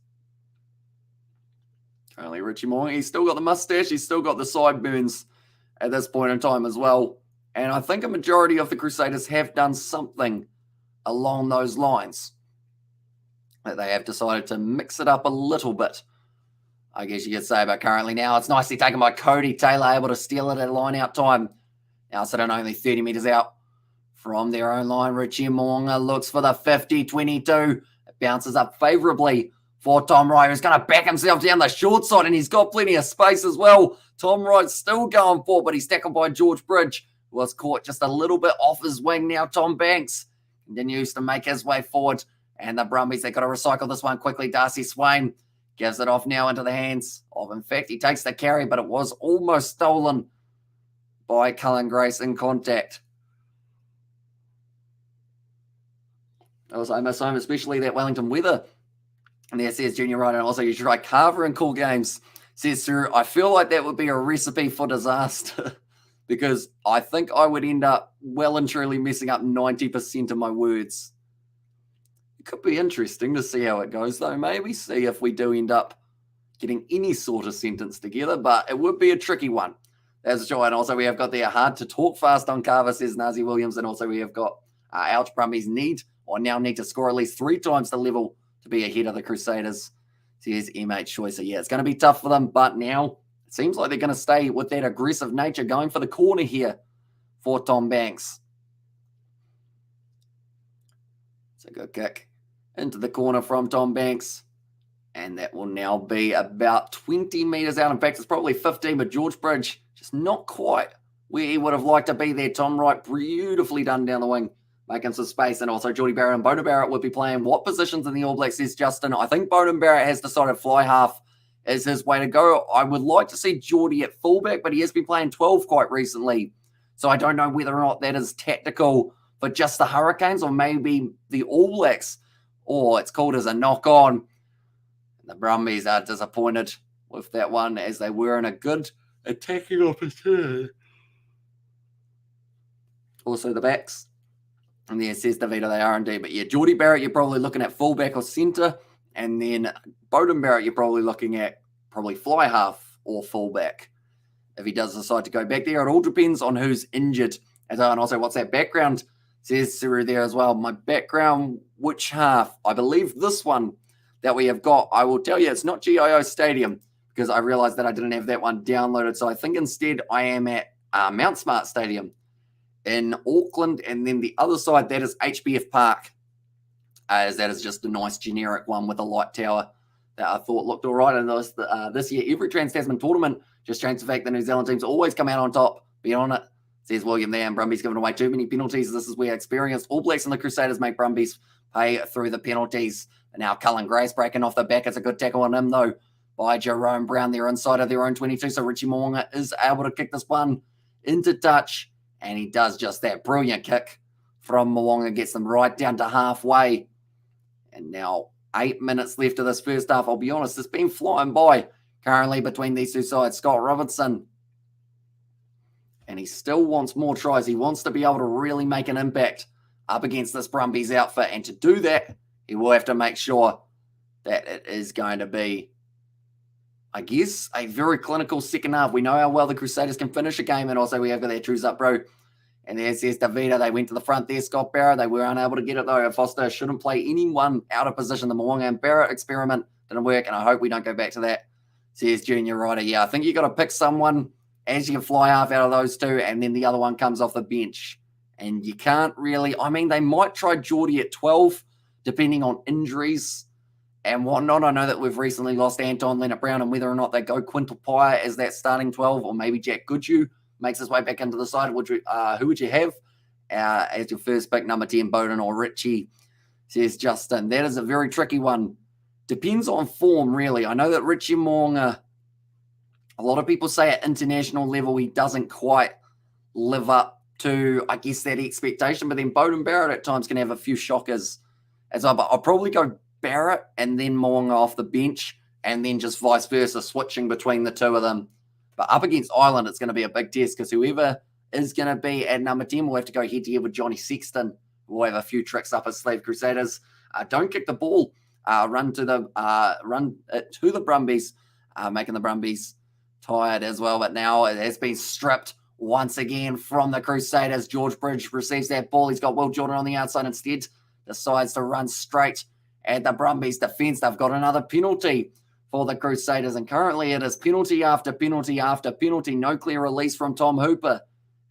Currently Richie Moore, he's still got the mustache, he's still got the sideburns at this point in time as well. And I think a majority of the Crusaders have done something along those lines. That they have decided to mix it up a little bit, I guess you could say. But currently now it's nicely taken by Cody Taylor, able to steal it at line out time. Now sitting only 30 metres out from their own line. Richie Moonga looks for the 50-22. It bounces up favourably for Tom Wright, who's going to back himself down the short side, and he's got plenty of space as well. Tom Wright's still going for, but he's tackled by George Bridge, who was caught just a little bit off his wing. Now Tom Banks continues to make his way forward, and the Brumbies, they've got to recycle this one quickly. Darcy Swain gives it off now into the hands of, in fact, he takes the carry, but it was almost stolen by Cullen Grace in contact. Also, I miss home, especially that Wellington weather. And there says Junior Ryder, and also you should try Carver in cool games. Says Sir, I feel like that would be a recipe for disaster because I think I would end up well and truly messing up 90% of my words. It could be interesting to see how it goes, though. Maybe see if we do end up getting any sort of sentence together, but it would be a tricky one. That's a sure. And also we have got there hard to talk fast on Carver, says Nazi Williams. And also we have got ouch, Brumbies need to score at least 3 times the level to be ahead of the Crusaders. Says MH Choice. So yeah, it's going to be tough for them, but now it seems like they're going to stay with that aggressive nature, going for the corner here for Tom Banks. It's a good kick into the corner from Tom Banks. And that will now be about 20 metres out. In fact, it's probably 15, but George Bridge just not quite where he would have liked to be there. Tom Wright beautifully done down the wing, making some space. And also Geordie Barrett and Bona Barrett would be playing what positions in the All Blacks, says Justin. I think Bona Barrett has decided fly half is his way to go. I would like to see Geordie at fullback, but he has been playing 12 quite recently. So I don't know whether or not that is tactical for just the Hurricanes or maybe the All Blacks, or it's called as a knock-on. The Brumbies are disappointed with that one as they were in a good attacking opportunity. Also the backs. And there says Davida, they are indeed. But yeah, Geordie Barrett, you're probably looking at fullback or centre. And then Bowden Barrett, you're probably looking at probably fly half or fullback. If he does decide to go back there, it all depends on who's injured. And also, what's that background? Says Suru there as well. My background, which half? I believe this one that we have got. I will tell you, it's not GIO Stadium because I realized that I didn't have that one downloaded. So I think instead I am at Mount Smart Stadium in Auckland. And then the other side, that is HBF Park. As that is just a nice generic one with a light tower that I thought looked all right. And this year, every Trans-Tasman tournament just changed the fact that New Zealand teams always come out on top. Be on it. Says William there, and Brumbies giving away too many penalties. This is where experienced All Blacks and the Crusaders make Brumbies pay through the penalties. And now Cullen Grace breaking off the back. It's a good tackle on him, though, by Jerome Brown. They're inside of their own 22. So Richie Moonga is able to kick this one into touch. And he does just that. Brilliant kick from Moonga. Gets them right down to halfway. And now 8 minutes left of this first half. I'll be honest, it's been flying by currently between these two sides. Scott Robertson. And he still wants more tries. He wants to be able to really make an impact up against this Brumbies outfit. And to do that, he will have to make sure that it is going to be, I guess, a very clinical second half. We know how well the Crusaders can finish a game. And also we have got their trues up, bro. And there's Davida. They went to the front there. Scott Barrett. They were unable to get it, though. Foster shouldn't play anyone out of position. The Moonga and Barrett experiment didn't work. And I hope we don't go back to that, says Junior Ryder. Yeah, I think you got to pick someone as you can fly half out of those two, and then the other one comes off the bench. And you can't really, I mean, they might try Geordie at 12, depending on injuries and whatnot. I know that we've recently lost Anton Leonard-Brown, and whether or not they go Quintal Pye as that starting 12, or maybe Jack Goodhue makes his way back into the side. Who would you have as your first pick, number 10, Bowden or Richie, says Justin. That is a very tricky one. Depends on form, really. I know that Richie Moonga A lot of people say at international level he doesn't quite live up to, I guess, that expectation. But then Beauden Barrett at times can have a few shockers as well. But I'll probably go Barrett and then Mo'unga off the bench, and then just vice versa, switching between the two of them. But up against Ireland, it's going to be a big test because whoever is going to be at number 10 will have to go head-to-head with Johnny Sexton. We'll have a few tricks up his sleeve. Crusaders, don't kick the ball. Run to the Brumbies, making the Brumbies tired as well. But now it has been stripped once again from the Crusaders. George Bridge receives that ball. He's got Will Jordan on the outside instead. Decides to run straight at the Brumbies defence. They've got another penalty for the Crusaders, and currently it is penalty after penalty after penalty. No clear release from Tom Hooper,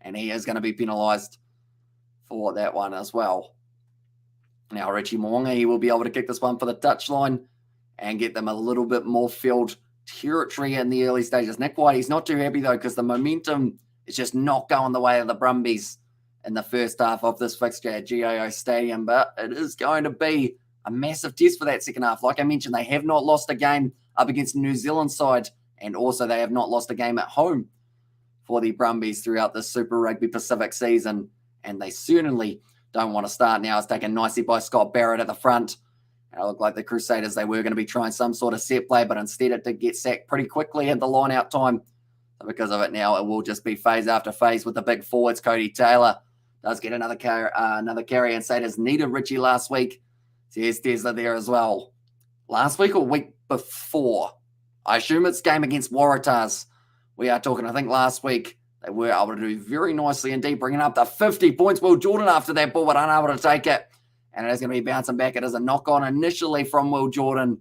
and he is going to be penalised for that one as well. Now Richie Mo'unga, he will be able to kick this one for the touchline and get them a little bit more field territory in the early stages. Nick White, he's not too happy though, because the momentum is just not going the way of the Brumbies in the first half of this fixture at GIO Stadium, but it is going to be a massive test for that second half. Like I mentioned, they have not lost a game up against the New Zealand side, and also they have not lost a game at home for the Brumbies throughout the Super Rugby Pacific season, and they certainly don't want to start now. It's taken nicely by Scott Barrett at the front. And it looked like the Crusaders, they were going to be trying some sort of set play, but instead it did get sacked pretty quickly at the line-out time. So because of it now, it will just be phase after phase with the big forwards. Cody Taylor does get another carry, and Saders needed Richie last week. So here's Tesla there as well. Last week or week before? I assume it's game against Waratahs. We are talking, I think last week, they were able to do very nicely indeed, bringing up the 50 points. Will Jordan after that ball, but unable to take it. And it is going to be bouncing back. It is a knock-on initially from Will Jordan.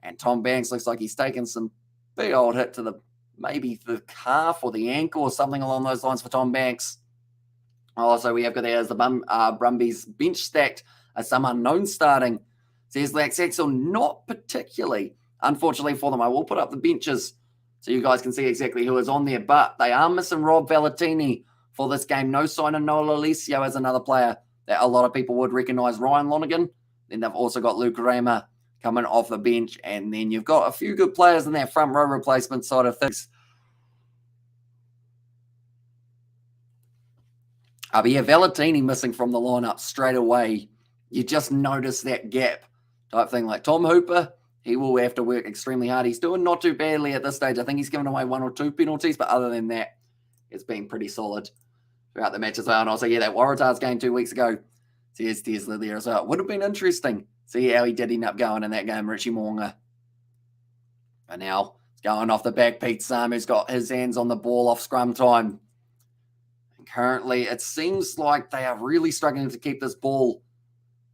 And Tom Banks looks like he's taken some big old hit to maybe the calf or the ankle or something along those lines for Tom Banks. Also, we have got there as the Brumbies bench stacked as some unknown starting. Says Lax Axel, not particularly, unfortunately for them. I will put up the benches so you guys can see exactly who is on there. But they are missing Rob Valentini for this game. No sign of Nola Alessio as another player that a lot of people would recognise. Ryan Lonergan. Then they've also got Luke Raymer coming off the bench. And then you've got a few good players in that front row replacement side of things. But yeah, Valentini missing from the lineup straight away. You just notice that gap type thing. Like Tom Hooper, he will have to work extremely hard. He's doing not too badly at this stage. I think he's given away 1 or 2 penalties, but other than that, it's been pretty solid throughout the match as well. And also, yeah, that Waratahs game 2 weeks ago, so here's Tesla there as well. It would have been interesting to see how he did end up going in that game, Richie Mo'unga. And now it's going off the back. Pete Samu's got his hands on the ball off scrum time. And currently, it seems like they are really struggling to keep this ball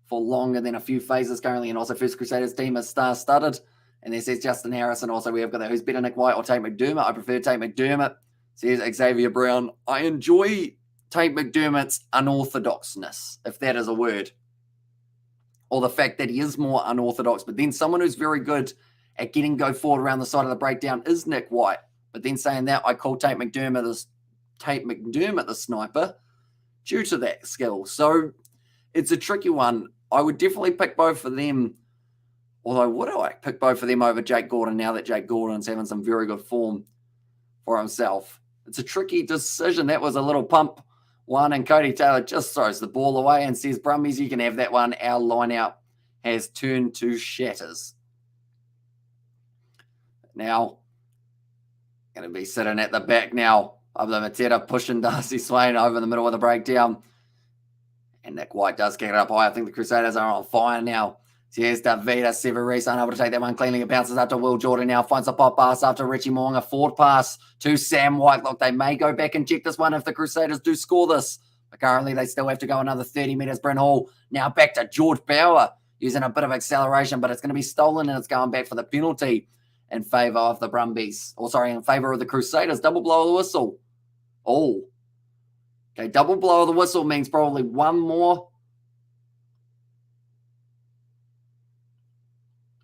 for longer than a few phases currently. And also, First Crusaders team is star-studded. And there says Justin Harris. And also, we have got that. Who's better, Nick White or Tate McDermott? I prefer Tate McDermott. Says Xavier Brown. I enjoy Tate McDermott's unorthodoxness, if that is a word. Or the fact that he is more unorthodox. But then someone who's very good at getting go forward around the side of the breakdown is Nick White. But then saying that, I call Tate McDermott the sniper due to that skill. So it's a tricky one. I would definitely pick both of them. Although, would I pick both of them over Jake Gordon now that Jake Gordon's having some very good form for himself? It's a tricky decision. That was a little pump one, and Cody Taylor just throws the ball away and says, Brumbies, you can have that one. Our line out has turned to shatters. Now, going to be sitting at the back now of the Mateta, pushing Darcy Swain over the middle of the breakdown. And Nick White does kick it up high. I think the Crusaders are on fire now. So here's Davida Severis, unable to take that one cleanly. It bounces up to Will Jordan now. Finds a pop pass after Richie Mo'unga. Forward pass to Sam White. Look, they may go back and check this one if the Crusaders do score this. But currently, they still have to go another 30 metres. Brent Hall now back to George Bauer, using a bit of acceleration, but it's going to be stolen, and it's going back for the penalty in favour of the Brumbies. In favour of the Crusaders. Double blow of the whistle. Oh. Okay, double blow of the whistle means probably one more.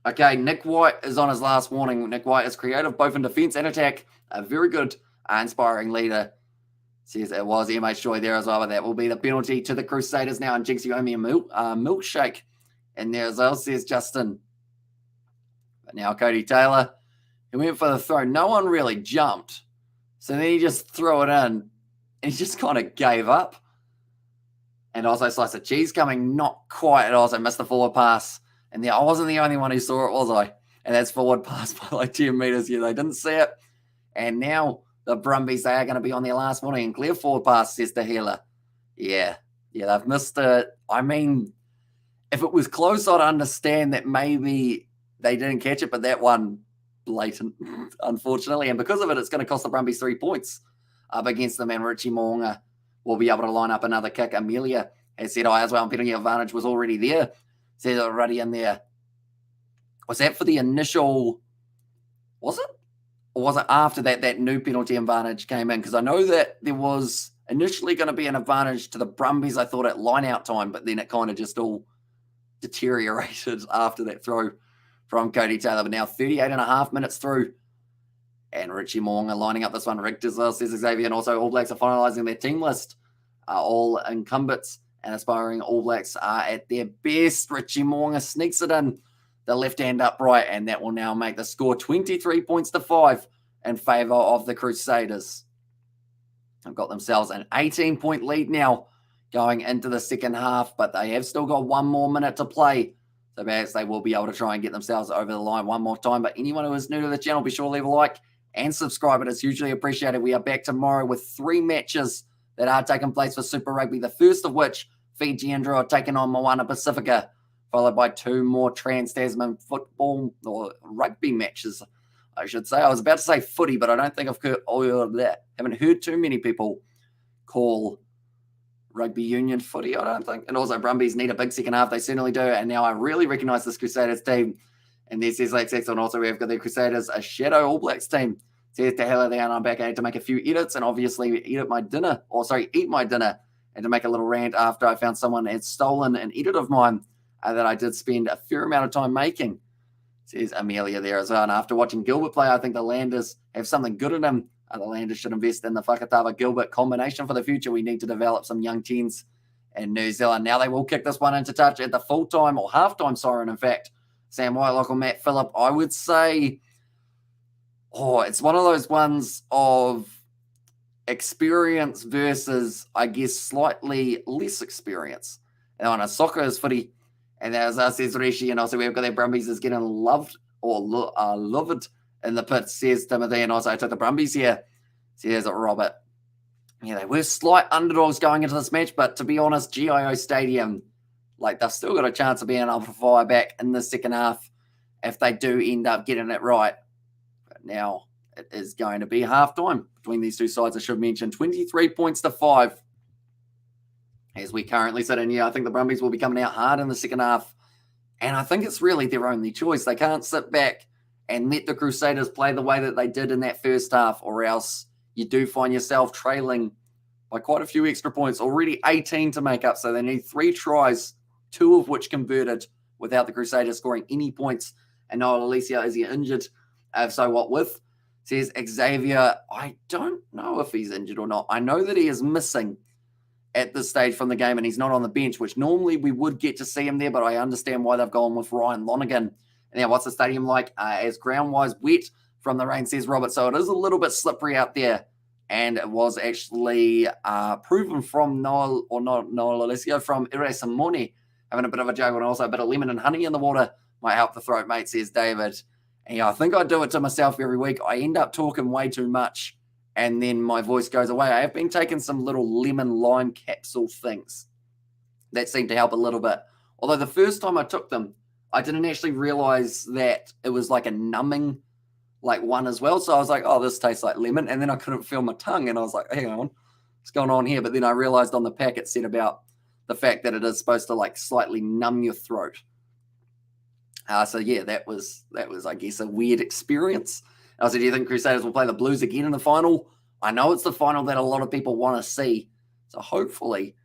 Okay, Nick White is on his last warning. Nick White is creative both in defence and attack. A very good, inspiring leader. Says it was MH Joy there as well, but that will be the penalty to the Crusaders now. And Jinxie owe me a milkshake in there as well, says Justin. But now Cody Taylor He went for the throw. No one really jumped. So then he just threw it in. And he just kind of gave up. And also slice of cheese coming, not quite. And also missed the forward pass. And I wasn't the only one who saw it, was I? And that's forward pass by like 10 meters. Yeah, they didn't see it. And now the Brumbies, they are going to be on their last warning. And clear forward pass, says the healer. Yeah, they've missed it. I mean, if it was close, I'd understand that maybe they didn't catch it, but that one, blatant, unfortunately. And because of it, it's going to cost the Brumbies 3 points up against them. And Richie Mo'unga will be able to line up another kick. Amelia has said, as well, penalty advantage was already there. Said already in there. Was that for the initial, was it? Or was it after that new penalty advantage came in? Because I know that there was initially going to be an advantage to the Brumbies, I thought, at line-out time, but then it kind of just all deteriorated after that throw from Cody Taylor. But now 38 and a half minutes through, and Richie Mo'unga lining up this one. Rick Dizzler, says Xavier, and also All Blacks are finalising their team list. All incumbents and aspiring All Blacks are at their best. Richie Mo'unga sneaks it in, the left hand upright, and that will now make the score 23 points to 5 in favour of the Crusaders. They've got themselves an 18-point lead now going into the second half, but they have still got 1 more minute to play. So perhaps they will be able to try and get themselves over the line one more time. But anyone who is new to the channel, be sure to leave a like and subscribe. It is hugely appreciated. We are back tomorrow with 3 matches that are taking place for Super Rugby, the first of which, Fiji and Drew are taking on Moana Pacifica, followed by 2 more Trans-Tasman football or rugby matches, I should say. I was about to say footy, but I don't think I've heard, haven't heard too many people call rugby union footy, I don't think. And also Brumbies need a big second half. They certainly do. And now I really recognise this Crusaders team. And this is like and also we've got the Crusaders, a shadow All Blacks team. Says to hell there, and I'm back. I had to make a few edits and obviously eat my dinner. And to make a little rant after I found someone had stolen an edit of mine that I did spend a fair amount of time making. Says Amelia there as well. And after watching Gilbert play, I think the Landers have something good in them. The Landers should invest in the Whakatawa-Gilbert combination for the future. We need to develop some young tens in New Zealand. Now they will kick this one into touch at the full-time or half-time siren, in fact. Sam Whitelock or Matt Phillip, I would say, it's one of those ones of experience versus, I guess, slightly less experience. And on a soccer is footy. And as says Rishi, and also we've got their Brumbies is getting loved or loved in the pit, says Timothy. And also I took the Brumbies here, says Robert. Yeah, they were slight underdogs going into this match, but to be honest, GIO Stadium, they've still got a chance of being able to fire back in the second half if they do end up getting it right. But now it is going to be half-time between these two sides, I should mention. 23 points to 5. As we currently sit in here, I think the Brumbies will be coming out hard in the second half. And I think it's really their only choice. They can't sit back and let the Crusaders play the way that they did in that first half, or else you do find yourself trailing by quite a few extra points. Already 18 to make up, so they need 3 tries, 2 of which converted without the Crusaders scoring any points. And Noel Alicia, is he injured? So what with? Says Xavier, I don't know if he's injured or not. I know that he is missing at this stage from the game, and he's not on the bench, which normally we would get to see him there, but I understand why they've gone with Ryan Lonergan. And now what's the stadium like? As ground-wise wet from the rain, says Robert, so it is a little bit slippery out there, and it was actually proven from Noel Alessio from Ire Simone, having a bit of a juggle, and also a bit of lemon and honey in the water might help the throat, mate, says David. And yeah, I think I do it to myself every week. I end up talking way too much, and then my voice goes away. I have been taking some little lemon lime capsule things that seem to help a little bit. Although the first time I took them, I didn't actually realize that it was like a numbing one as well. So I was like, oh, this tastes like lemon. And then I couldn't feel my tongue. And I was like, hang on, what's going on here? But then I realized on the pack it said about the fact that it is supposed to slightly numb your throat. So yeah, that was, I guess, a weird experience. I said, do you think Crusaders will play the Blues again in the final? I know it's the final that a lot of people want to see. So hopefully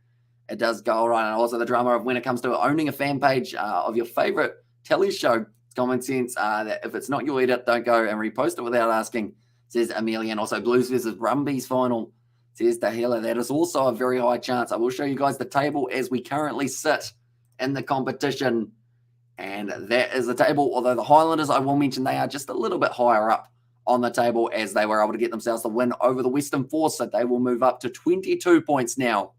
it does go all right. And also the drama of when it comes to owning a fan page of your favorite telly show, common sense that if it's not your edit, don't go and repost it without asking, says Amelia. And also Blues versus Brumbies final, says Tahila. That is also a very high chance. I will show you guys the table as we currently sit in the competition. And that is the table. Although the Highlanders, I will mention, they are just a little bit higher up on the table as they were able to get themselves the win over the Western Force. So they will move up to 22 points now.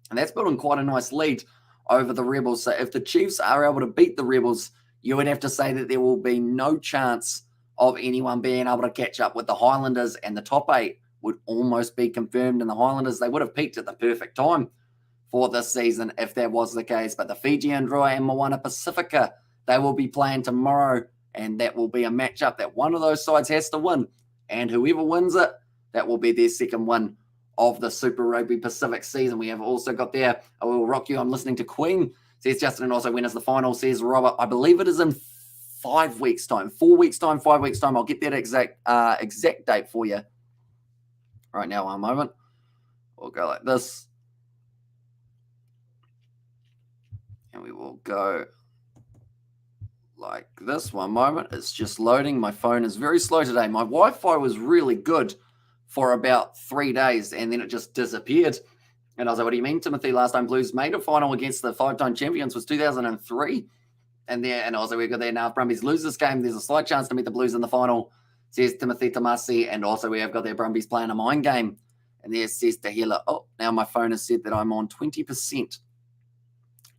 And that's building quite a nice lead over the Rebels. So if the Chiefs are able to beat the Rebels, you would have to say that there will be no chance of anyone being able to catch up with the Highlanders, and the top 8 would almost be confirmed. And the Highlanders, they would have peaked at the perfect time for this season if that was the case. But the Fijian Drua and Moana Pacifica, they will be playing tomorrow, and that will be a matchup that one of those sides has to win. And whoever wins it, that will be their second win of the Super Rugby Pacific season. We have also got there, I will rock you, I'm listening to Queen, says Justin, and also when is the final, says Robert. I believe it is in 5 weeks' time, 4 weeks' time, 5 weeks' time. I'll get that exact date for you. Right now, one moment. We'll go like this. And we will go like this. One moment. It's just loading. My phone is very slow today. My Wi-Fi was really good for about 3 days, and then it just disappeared. And I was like, what do you mean, Timothy? Last time Blues made a final against the 5-time champions was 2003. And I was like, we're good there now. If Brumbies lose this game, there's a slight chance to meet the Blues in the final, says Timothy Tomasi. And also we have got their Brumbies playing a mind game. And there says Tahila, oh, now my phone has said that I'm on 20%.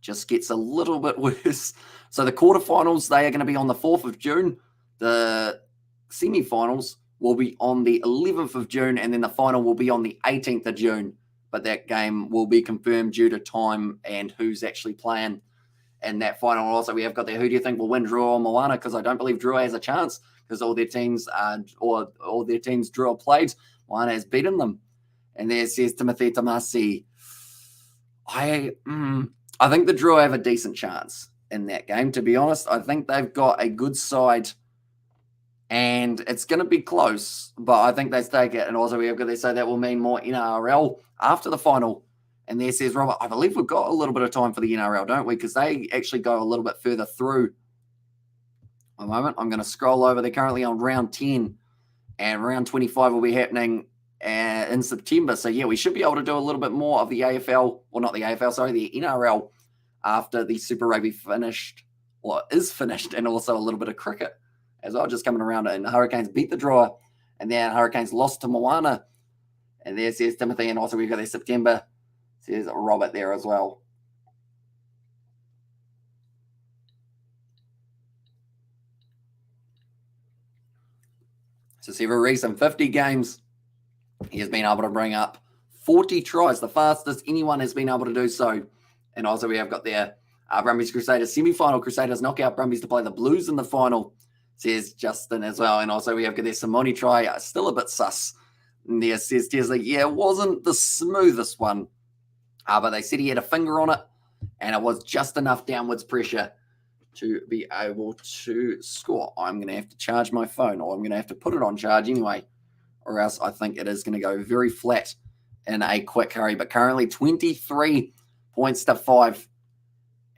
Just gets a little bit worse. So the quarterfinals, they are going to be on the 4th of June. The semi-finals will be on the 11th of June, and then the final will be on the 18th of June. But that game will be confirmed due to time and who's actually playing in that final. Also, we have got there, who do you think will win, Drua or Moana? Because I don't believe Drua has a chance, because all their teams Drua played, Moana has beaten them. And there says Timothy Tomasi, I think the Drua have a decent chance in that game, to be honest. I think they've got a good side, and it's going to be close, but I think they take it. And also we have got to say that will mean more NRL after the final. And there says Robert, I believe we've got a little bit of time for the NRL, don't we? Because they actually go a little bit further through. One moment, I'm going to scroll over. They're currently on round 10, and round 25 will be happening in September. So yeah, we should be able to do a little bit more of the AFL, or not the AFL, sorry, the NRL after the Super Rugby is finished, and also a little bit of cricket as well, just coming around. And the Hurricanes beat the Drua, and then Hurricanes lost to Moana. And there says Timothy, and also we've got their September, says Robert there as well. So Sever Reese in 50 games, he has been able to bring up 40 tries, the fastest anyone has been able to do so. And also we have got their Brumbies Crusaders semi-final. Crusaders knock out Brumbies to play the Blues in the final, says Justin as well. And also we have got their Simone try, still a bit sus. And there says Tesla, yeah, it wasn't the smoothest one, but they said he had a finger on it, and it was just enough downwards pressure to be able to score. I'm going to have to charge my phone, or I'm going to have to put it on charge anyway, or else I think it is going to go very flat in a quick hurry. But currently 23 points to 5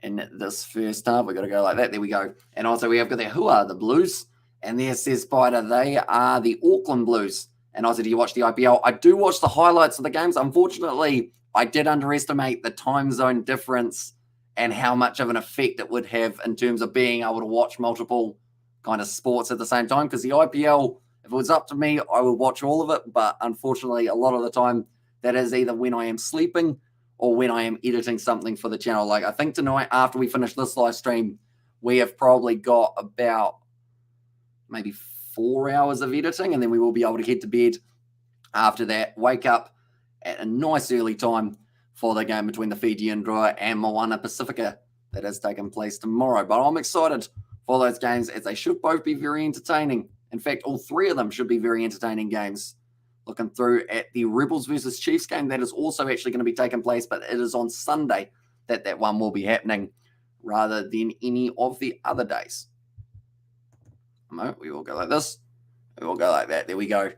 in this first half. We've got to go like that. There we go. And also we have got there, who are the Blues? And there says Spider, they are the Auckland Blues. And also, do you watch the IPL? I do watch the highlights of the games. Unfortunately, I did underestimate the time zone difference and how much of an effect it would have in terms of being able to watch multiple kind of sports at the same time. Because the IPL, if it was up to me, I would watch all of it. But unfortunately, a lot of the time, that is either when I am sleeping or when I am editing something for the channel. Like, I think tonight, after we finish this live stream, we have probably got about maybe 4 hours of editing, and then we will be able to head to bed after that, wake up at a nice early time for the game between the Fijian Drua and Moana Pacifica that is taking place tomorrow. But I'm excited for those games, as they should both be very entertaining. In fact, all three of them should be very entertaining games. Looking through at the Rebels versus Chiefs game, that is also actually going to be taking place, but it is on Sunday that one will be happening rather than any of the other days. We will go like this. We will go like that. There we go.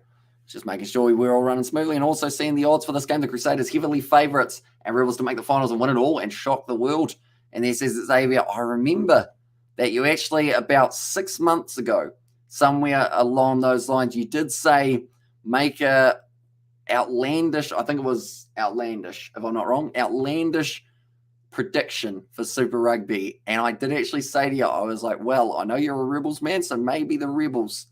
Just making sure we're all running smoothly, and also seeing the odds for this game. The Crusaders heavily favourites and Rebels to make the finals and win it all and shock the world. And there says Xavier, I remember that you actually about 6 months ago, somewhere along those lines, you did say make a outlandish, I think it was outlandish, if I'm not wrong, outlandish prediction for Super Rugby. And I did actually say to you, I was like, well, I know you're a Rebels man, so maybe the Rebels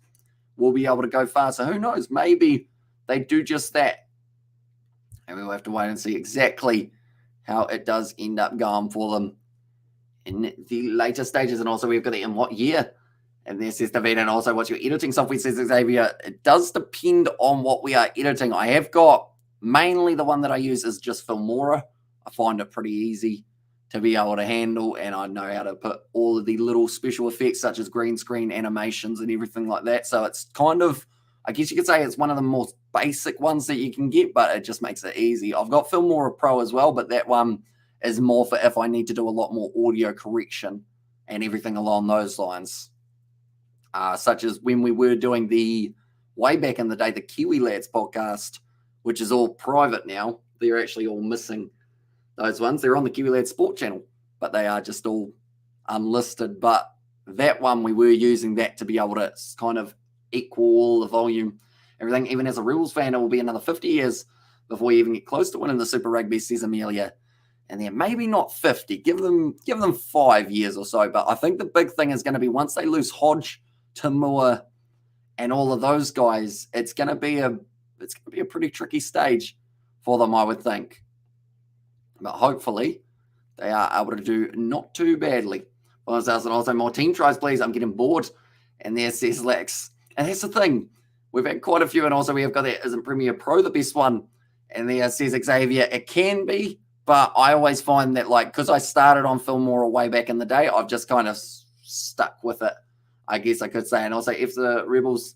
will be able to go far. So who knows? Maybe they do just that. And we'll have to wait and see exactly how it does end up going for them in the later stages. And also we've got the in what year. And there says David, and also what's your editing software, says Xavier. It does depend on what we are editing. I have got, mainly the one that I use is just Filmora. I find it pretty easy to be able to handle, and I know how to put all of the little special effects such as green screen animations and everything like that. So it's kind of, I guess you could say it's one of the more basic ones that you can get, but it just makes it easy. I've got Filmora Pro as well, but that one is more for if I need to do a lot more audio correction and everything along those lines. Such as when we were doing the, way back in the day, the Kiwi Lads podcast, which is all private now. They're actually all missing those ones. They're on the Kiwi Lads Sport channel, but they are just all unlisted. But that one, we were using that to be able to kind of equal all the volume, everything. Even as a Rebels fan, it will be another 50 years before you even get close to winning the Super Rugby, says Amelia. And then maybe not 50. Give them 5 years or so. But I think the big thing is going to be once they lose Hodge, Tamua, and all of those guys, it's going to be a pretty tricky stage for them, I would think. But hopefully they are able to do not too badly. And also more team tries, please. I'm getting bored. And there says Lex. And that's the thing. We've had quite a few, and also we have got that, isn't Premiere Pro the best one? And there says Xavier, it can be, but I always find that, like, because I started on Filmora way back in the day, I've just kind of stuck with it, I guess I could say. And also, if the Rebels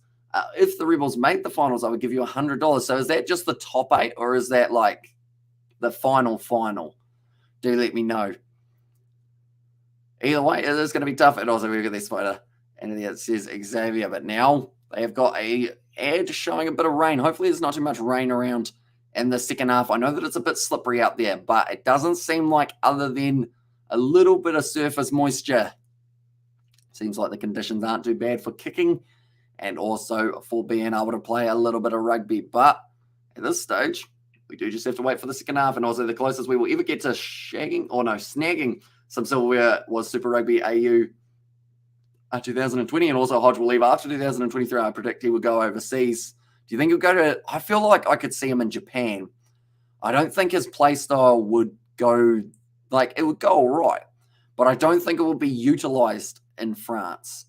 made the finals, I would give you $100. So is that just the top 8, or is that like the final? Do let me know. Either way, it is going to be tough. And also, we've got this photo, and it says Xavier. But now they have got a ad showing a bit of rain. Hopefully, there's not too much rain around in the second half. I know that it's a bit slippery out there, but it doesn't seem like, other than a little bit of surface moisture, seems like the conditions aren't too bad for kicking and also for being able to play a little bit of rugby. But at this stage, we do just have to wait for the second half. And also the closest we will ever get to snagging some silverware was Super Rugby AU 2020. And also Hodge will leave after 2023. I predict he will go overseas. Do you think he'll go to, I feel like I could see him in Japan. I don't think his play style would go, like, it would go all right, but I don't think it will be utilized in France.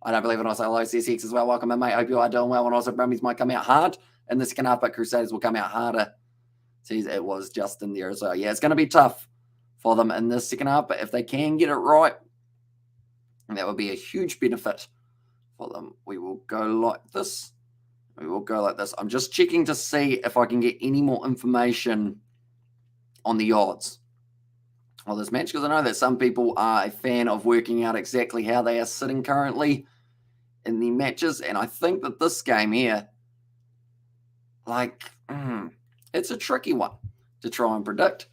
I don't believe it. Also, hello, CSX as well. Welcome in, mate. Hope you are doing well. And also, Brumbies might come out hard in the second half, but Crusaders will come out harder. See, it was just in there. So, yeah, it's going to be tough for them in this second half, but if they can get it right, that would be a huge benefit for them. We will go like this. I'm just checking to see if I can get any more information on the odds of this match, because I know that some people are a fan of working out exactly how they are sitting currently in the matches. And I think that this game here, like, it's a tricky one to try and predict.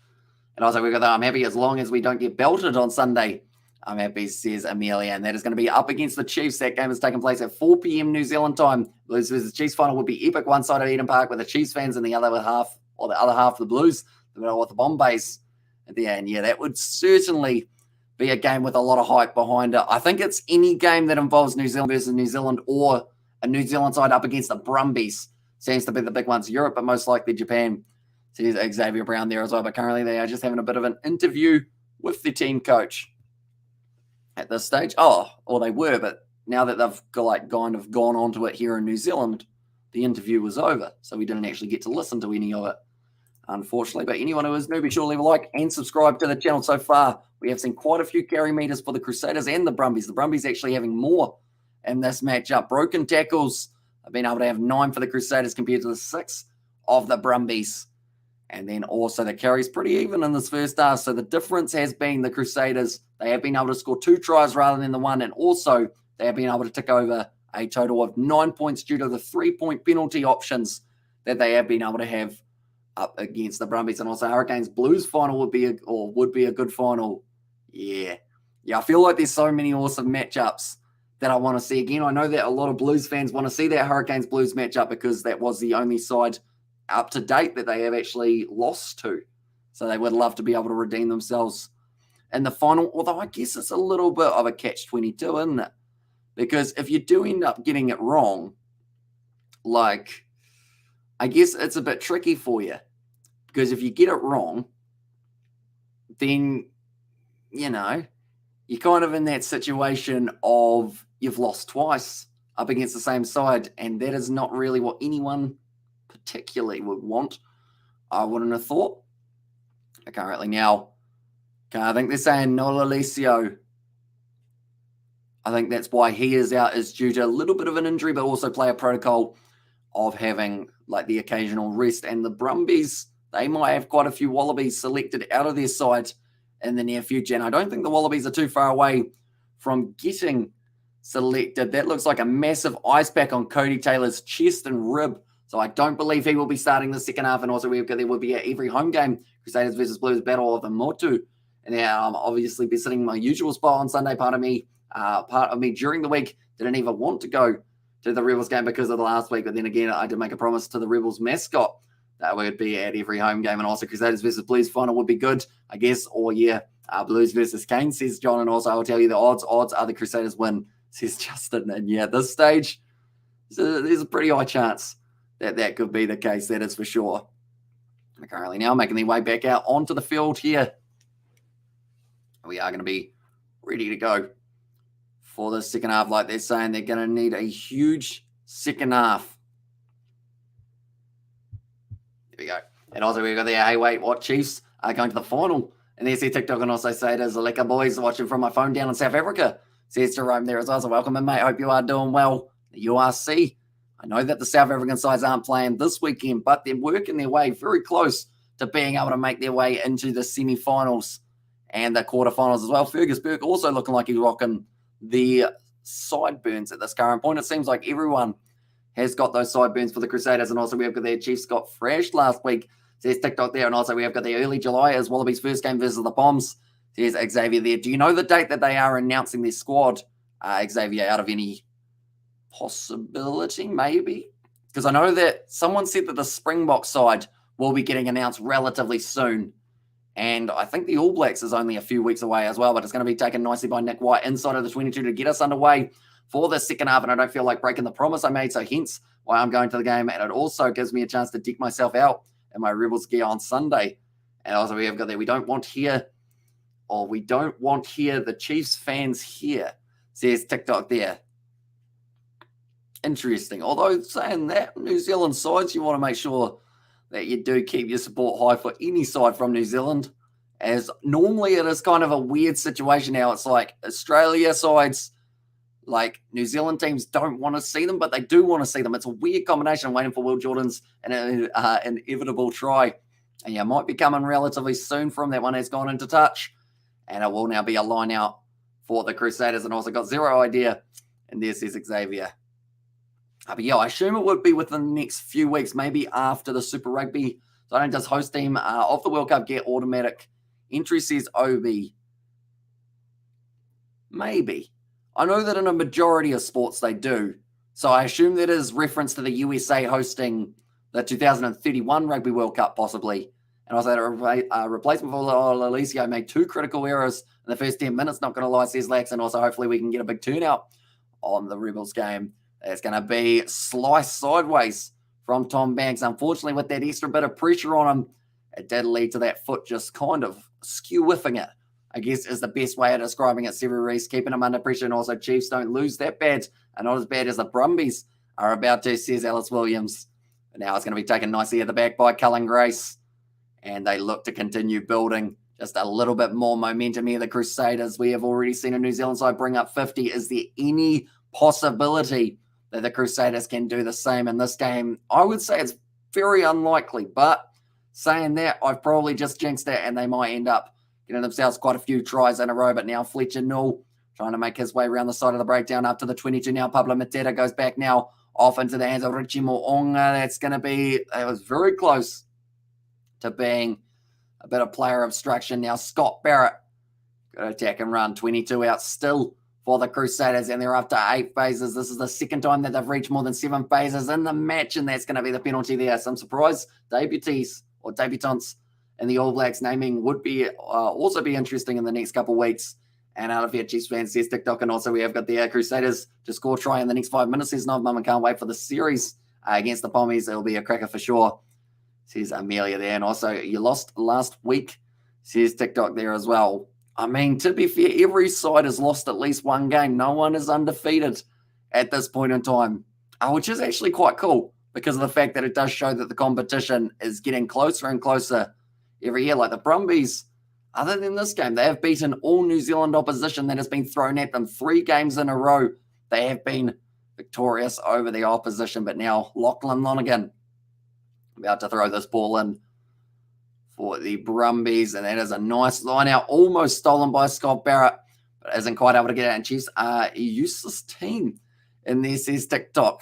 And also, we've got that. I'm happy as long as we don't get belted on Sunday. I'm happy, says Amelia, and that is going to be up against the Chiefs. That game is taking place at 4 p.m. New Zealand time. Blues versus Chiefs final would be epic. One side of Eden Park with the Chiefs fans, and the other half of the Blues, with the Bombays at the end. Yeah, that would certainly be a game with a lot of hype behind it. I think it's any game that involves New Zealand versus New Zealand, or a New Zealand side up against the Brumbies seems to be the big ones. Europe, but most likely Japan. Sees Xavier Brown there as well. But currently they are just having a bit of an interview with the team coach at this stage. Or they were, but now that they've kind of gone on to it here in New Zealand, the interview was over. So we didn't actually get to listen to any of it, unfortunately. But anyone who is new, be sure to leave a like and subscribe to the channel. So far, we have seen quite a few carry meters for the Crusaders and the Brumbies. The Brumbies actually having more in this matchup. Broken tackles, I've been able to have 9 for the Crusaders compared to the 6 of the Brumbies. And then also the carries pretty even in this first half. So the difference has been the Crusaders, they have been able to score 2 tries rather than the 1. And also they have been able to tick over a total of 9 points due to the 3-point penalty options that they have been able to have up against the Brumbies. And also Hurricanes Blues final would be a good final. Yeah, I feel like there's so many awesome matchups that I want to see again. I know that a lot of Blues fans want to see that Hurricanes Blues matchup because that was the only side up to date that they have actually lost to. So they would love to be able to redeem themselves in the final, although I guess it's a little bit of a catch-22, isn't it? Because if you do end up getting it wrong, like, I guess it's a bit tricky for you because if you get it wrong, then, you know, you're kind of in that situation of you've lost twice up against the same side, and that is not really what anyone particularly would want. I wouldn't have thought. Currently now, I think they're saying Noel Alessio. I think that's why he is out, is due to a little bit of an injury, but also player protocol of having like the occasional rest. And the Brumbies, they might have quite a few Wallabies selected out of their side in the near future. And I don't think the Wallabies are too far away from getting selected. That looks like a massive ice pack on Cody Taylor's chest and rib. So I don't believe he will be starting the second half. And also there will be at every home game, Crusaders versus Blues Battle of the Motu. And now I'm obviously be sitting in my usual spot on Sunday. Part of me during the week didn't even want to go to the Rebels game because of the last week. But then again, I did make a promise to the Rebels mascot that would be at every home game. And also Crusaders versus Blues final would be good, I guess. Or yeah, Blues versus Kane, says John. And also I'll tell you the odds are the Crusaders win, says Justin. And yeah, at this stage, there's a pretty high chance that could be the case. That is for sure. They're currently now making their way back out onto the field here. We are going to be ready to go for the second half. Like they're saying, they're going to need a huge second half. There we go. And also we've got the, hey, wait, what, Chiefs are going to the final. And there's the TikTok and also say there's a lekker boys watching from my phone down in South Africa. Says Jerome there as well. So welcome in, mate. Hope you are doing well. The URC. I know that the South African sides aren't playing this weekend, but they're working their way very close to being able to make their way into the semi-finals and the quarterfinals as well. Fergus Burke also looking like he's rocking the sideburns at this current point. It seems like everyone has got those sideburns for the Crusaders. And also we have got their Chiefs got thrashed last week. Says TikTok there. And also we have got the early July as Wallabies first game versus the Bombs. Says Xavier there. Do you know the date that they are announcing their squad, Xavier, out of any possibility, maybe? Because I know that someone said that the Springbok side will be getting announced relatively soon. And I think the All Blacks is only a few weeks away as well, but it's going to be taken nicely by Nick White inside of the 22 to get us underway for the second half. And I don't feel like breaking the promise I made, so hence why I'm going to the game. And it also gives me a chance to deck myself out in my Rebels gear on Sunday. And also we have got there, we don't want here the Chiefs fans here, says TikTok there. Interesting. Although saying that, New Zealand sides, you want to make sure that you do keep your support high for any side from New Zealand, as normally it is kind of a weird situation now. It's like Australia sides, like New Zealand teams don't want to see them, but they do want to see them. It's a weird combination. I'm waiting for Will Jordan's inevitable try. And yeah, might be coming relatively soon from that one has gone into touch. And it will now be a line out for the Crusaders, and also got zero idea. And there says Xavier. But yeah, I assume it would be within the next few weeks, maybe after the Super Rugby. So I don't just host team of the World Cup get automatic entry, says OB. Maybe. I know that in a majority of sports they do. So I assume that is reference to the USA hosting the 2031 Rugby World Cup possibly. And also a replacement for Alessio made 2 critical errors in the first 10 minutes. Not going to lie, says Lax. And also hopefully we can get a big turnout on the Rebels game. It's going to be sliced sideways from Tom Banks. Unfortunately, with that extra bit of pressure on him, it did lead to that foot just kind of skew-whiffing it, I guess is the best way of describing it. Several Reese keeping him under pressure, and also Chiefs don't lose that bad, and not as bad as the Brumbies are about to, says Alice Williams. But now it's going to be taken nicely at the back by Cullen Grace, and they look to continue building just a little bit more momentum here. The Crusaders, we have already seen a New Zealand side bring up 50. Is there any possibility that the Crusaders can do the same in this game? I would say it's very unlikely, but saying that, I've probably just jinxed it, and they might end up getting themselves quite a few tries in a row. But now Fletcher Null trying to make his way around the side of the breakdown up to the 22 now. Pablo Mateta goes back now off into the hands of Richie Mo'onga. That's going to be, it was very close to being a bit of player obstruction. Now Scott Barrett, good attack and run, 22 out still for the Crusaders, and they're up to 8 phases. This is the second time that they've reached more than 7 phases in the match, and that's going to be the penalty there. Some surprise debutees or debutants in the All Blacks naming would be also be interesting in the next couple of weeks. And out of here, Chiefs fans, says TikTok, and also we have got the Crusaders to score try in the next 5 minutes. Says no, Mum, and can't wait for the series against the Pommies. It'll be a cracker for sure, says Amelia there. And also, you lost last week, says TikTok there as well. I mean, to be fair, every side has lost at least one game. No one is undefeated at this point in time, which is actually quite cool because of the fact that it does show that the competition is getting closer and closer every year. Like the Brumbies, other than this game, they have beaten all New Zealand opposition that has been thrown at them 3 games in a row. They have been victorious over the opposition, but now Lachlan Lonergan about to throw this ball in for the Brumbies, and that is a nice line out, almost stolen by Scott Barrett, but isn't quite able to get it. And Chiefs are a useless team in there, says TikTok.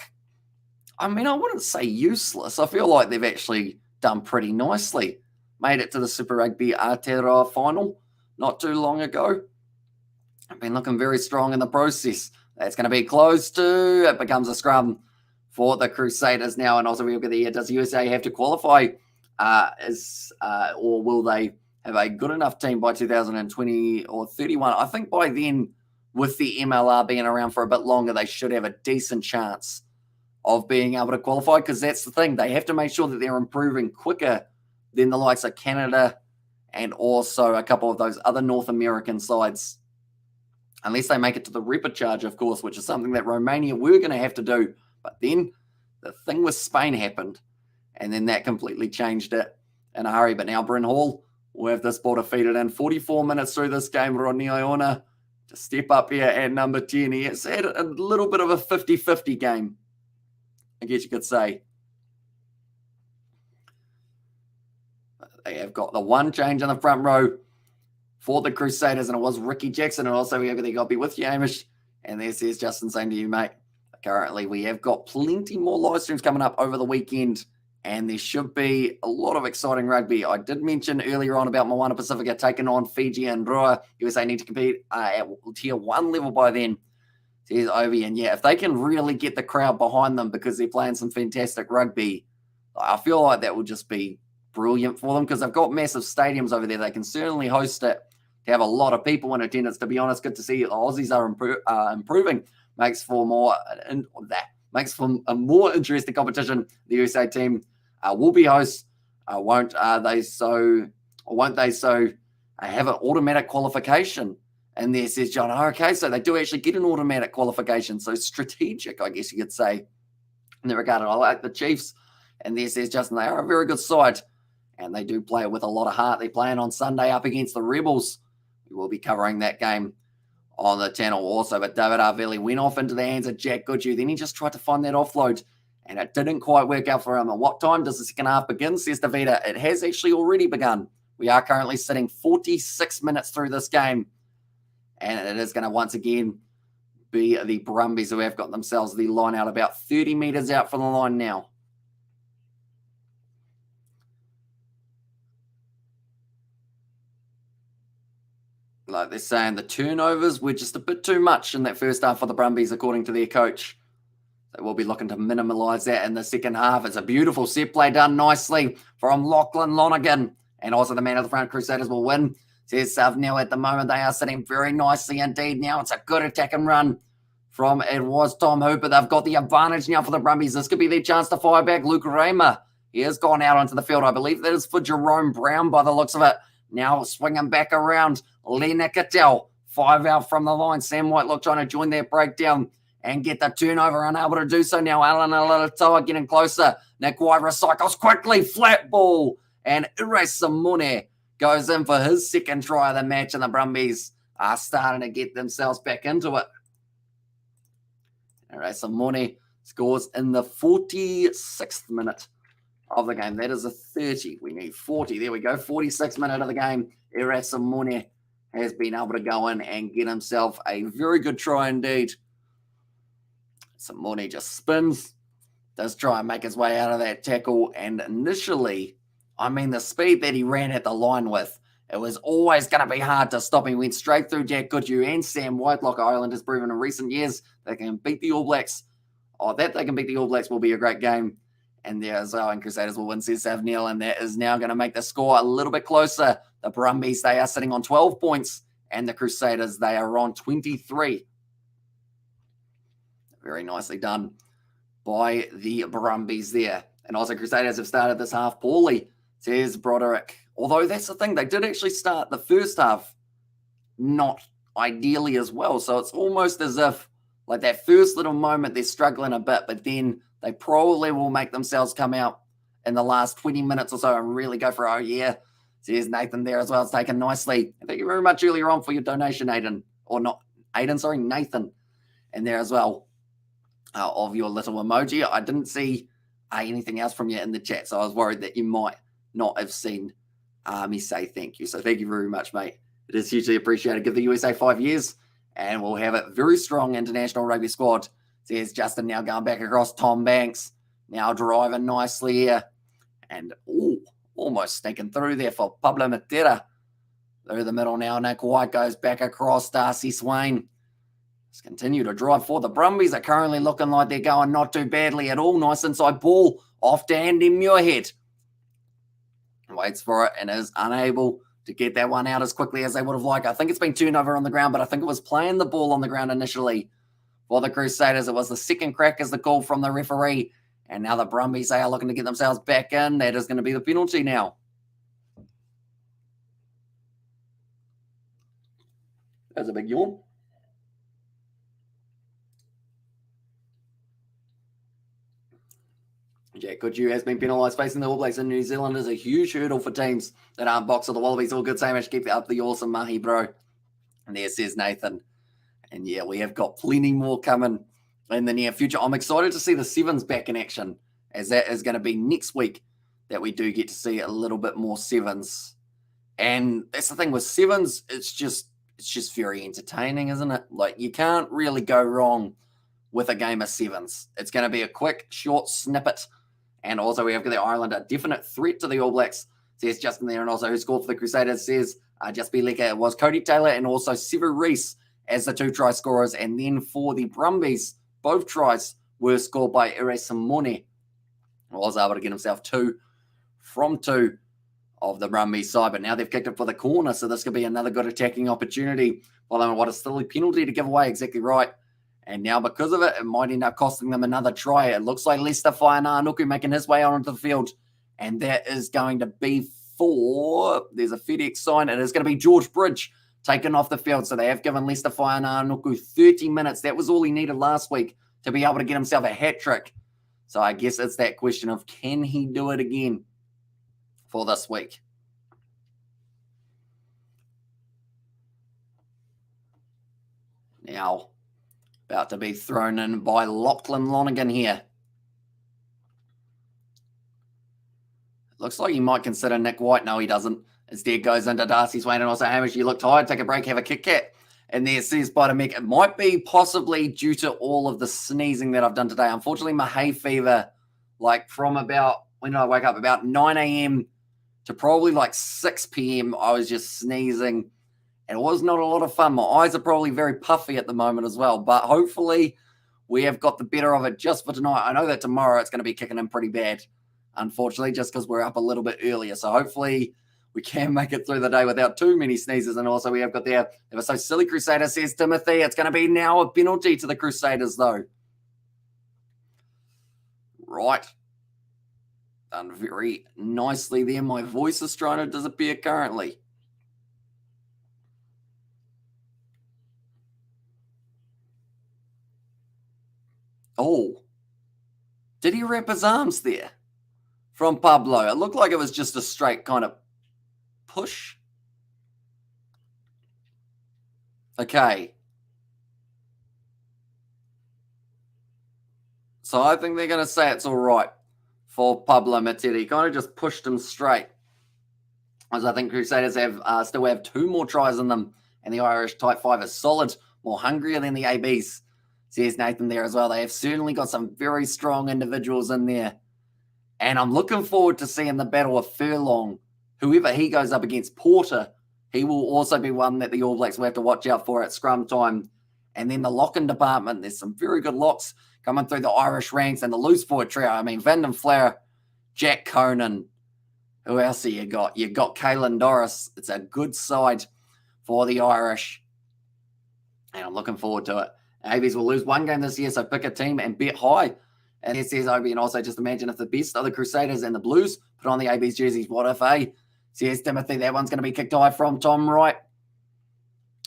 I mean, I wouldn't say useless. I feel like they've actually done pretty nicely. Made it to the Super Rugby Aotearoa final not too long ago. I've been looking very strong in the process. That's going to be close to, it becomes a scrum for the Crusaders now. And also we look at the, does USA have to qualify or will they have a good enough team by 2020 or 31? I think by then, with the MLR being around for a bit longer, they should have a decent chance of being able to qualify, because that's the thing. They have to make sure that they're improving quicker than the likes of Canada and also a couple of those other North American sides, unless they make it to the repechage, of course, which is something that Romania were going to have to do. But then the thing with Spain happened, and then that completely changed it in a hurry. But now Bryn Hall will have this ball defeated in 44 minutes through this game. Rodney Iona to step up here at number 10. He has had a little bit of a 50-50 game, I guess you could say. They have got the one change in the front row for the Crusaders, and it was Ricky Jackson. And also we have got to be with you, Hamish. And there's Justin saying to you, mate. Currently, we have got plenty more live streams coming up over the weekend, and there should be a lot of exciting rugby. I did mention earlier on about Moana Pacifica taking on Fiji and Roa. USA need to compete at tier 1 level by then, says Ovi. And yeah, if they can really get the crowd behind them because they're playing some fantastic rugby, I feel like that will just be brilliant for them, because they've got massive stadiums over there. They can certainly host it to have a lot of people in attendance. To be honest, good to see the Aussies are improving. Makes for a more interesting competition. The USA team will be hosts. Won't they so have an automatic qualification? And there, says John. Okay, so they do actually get an automatic qualification. So strategic, I guess you could say, in that regard. I like the Chiefs. And there, says Justin, they are a very good side, and they do play with a lot of heart. They're playing on Sunday up against the Rebels. We will be covering that game on the channel also. But David Arvelli went off into the hands of Jack Goodhue. Then he just tried to find that offload, and it didn't quite work out for him. At what time does the second half begin, says Davida? It has actually already begun. We are currently sitting 46 minutes through this game, and it is going to once again be the Brumbies who have got themselves the line out about 30 metres out from the line now. Like they're saying, the turnovers were just a bit too much in that first half for the Brumbies, according to their coach. They will be looking to minimise that in the second half. It's a beautiful set play done nicely from Lachlan Lonergan. And also the man of the front, Crusaders will win. Says Savnell at the moment. They are sitting very nicely indeed now. It's a good attack and run from, it was Tom Hooper. They've got the advantage now for the Brumbies. This could be their chance to fire back. Luke Raymer, he has gone out onto the field. I believe that is for Jerome Brown by the looks of it. Now swinging back around. Lena Cattell, 5 out from the line. Sam Whitelock trying to join their breakdown and get the turnover, unable to do so now. Alan Alatoa getting closer. Nick White recycles quickly, flat ball, and Irasamune goes in for his second try of the match, and the Brumbies are starting to get themselves back into it. Irasamune scores in the 46th minute of the game. That is a 30. We need 40. There we go. 46th minute of the game. Irasamune has been able to go in and get himself a very good try indeed. Samone just spins, does try and make his way out of that tackle, and initially, I mean, the speed that he ran at the line with, it was always going to be hard to stop him. He went straight through Jack Goodhue and Sam Whitelock. Ireland has proven in recent years they can beat the All Blacks. That they can beat the All Blacks will be a great game. And there's and Crusaders will win, says Savnell, and that is now going to make the score a little bit closer. The Brumbies, they are sitting on 12 points, and the Crusaders, they are on 23. Very nicely done by the Brumbies there. And also Crusaders have started this half poorly, says Broderick. Although that's the thing, they did actually start the first half not ideally as well. So it's almost as if like that first little moment they're struggling a bit, but then they probably will make themselves come out in the last 20 minutes or so and really go for it. Oh yeah. So there's Nathan there as well. It's taken nicely. Thank you very much earlier on for your donation, Aiden. Or not Aiden, sorry, Nathan. And there as well of your little emoji. I didn't see anything else from you in the chat, so I was worried that you might not have seen me say thank you. So thank you very much, mate. It is hugely appreciated. Give the USA 5 years, and we'll have a very strong international rugby squad. There's Justin now going back across Tom Banks, now driving nicely here. And almost sneaking through there for Pablo Matera. Through the middle now, Nick White goes back across Darcy Swain. Let's continue to drive for the Brumbies are currently looking like they're going not too badly at all. Nice inside ball off to Andy Muirhead. Waits for it and is unable to get that one out as quickly as they would have liked. I think it's been turned over on the ground, but I think it was playing the ball on the ground initially for the Crusaders. It was the second crack as the call from the referee. And now the Brumbies are looking to get themselves back in. That is going to be the penalty now. That's a big yawn. Jack Goodhue has been penalised. Facing the All Blacks in New Zealand is a huge hurdle for teams that aren't Boxer. The Wallabies all good. Samish, keep up the awesome mahi, bro. And there says Nathan. And yeah, we have got plenty more coming in the near future. I'm excited to see the Sevens back in action, as that is going to be next week that we do get to see a little bit more Sevens. And that's the thing with Sevens, it's just very entertaining, isn't it? Like, you can't really go wrong with a game of Sevens. It's going to be a quick, short snippet. And also we have the Ireland, a definite threat to the All Blacks, says Justin there. And also who scored for the Crusaders says just be like it was Cody Taylor and also Sever Reese as the 2 try scorers. And then for the Brumbies, both tries were scored by Ere Simone. Was able to get himself 2 from 2 of the Brumbies side. But now they've kicked it for the corner, so this could be another good attacking opportunity. Following what is still a penalty to give away, exactly right. And now because of it, it might end up costing them another try. It looks like Leicester Whainaunuku making his way onto the field. And that is going to be for, there's a FedEx sign. It is going to be George Bridge taken off the field. So they have given Leicester Whainaunuku 30 minutes. That was all he needed last week to be able to get himself a hat trick. So I guess it's that question of, can he do it again for this week? Now, about to be thrown in by Lachlan Lonergan here. Looks like he might consider Nick White. No, he doesn't. Instead goes into Darcy Swain and also Hamish. You look tired. Take a break. Have a Kit Kat. And there says Bottomec. It might be possibly due to all of the sneezing that I've done today. Unfortunately, my hay fever, like from about, when did I wake up? About 9 a.m. to probably like 6 p.m. I was just sneezing. And it was not a lot of fun. My eyes are probably very puffy at the moment as well. But hopefully we have got the better of it just for tonight. I know that tomorrow it's going to be kicking in pretty bad, unfortunately, just because we're up a little bit earlier. So hopefully we can make it through the day without too many sneezes. And also we have got there, it was so silly, Crusader, says Timothy. It's going to be now a penalty to the Crusaders, though. Right. Done very nicely there. My voice is trying to disappear currently. Oh, did he wrap his arms there from Pablo? It looked like it was just a straight kind of push. Okay. So I think they're going to say it's all right for Pablo Matera. He kind of just pushed him straight. As I think Crusaders have still have 2 more tries in them. And the Irish Type 5 is solid, more hungrier than the ABs. Says Nathan there as well. They have certainly got some very strong individuals in there. And I'm looking forward to seeing the battle of Furlong. Whoever he goes up against, Porter, he will also be one that the All Blacks will have to watch out for at scrum time. And then the locking department, there's some very good locks coming through the Irish ranks and the loose forward trio. I mean, Vanden Flair, Jack Conan. Who else have you got? You've got Caelan Doris. It's a good side for the Irish. And I'm looking forward to it. ABs will lose 1 game this year, so pick a team and bet high. And it says Obi, and also just imagine if the best are the Crusaders and the Blues put on the AB's jerseys, what if, eh? Says Timothy, that one's going to be kicked high from Tom Wright.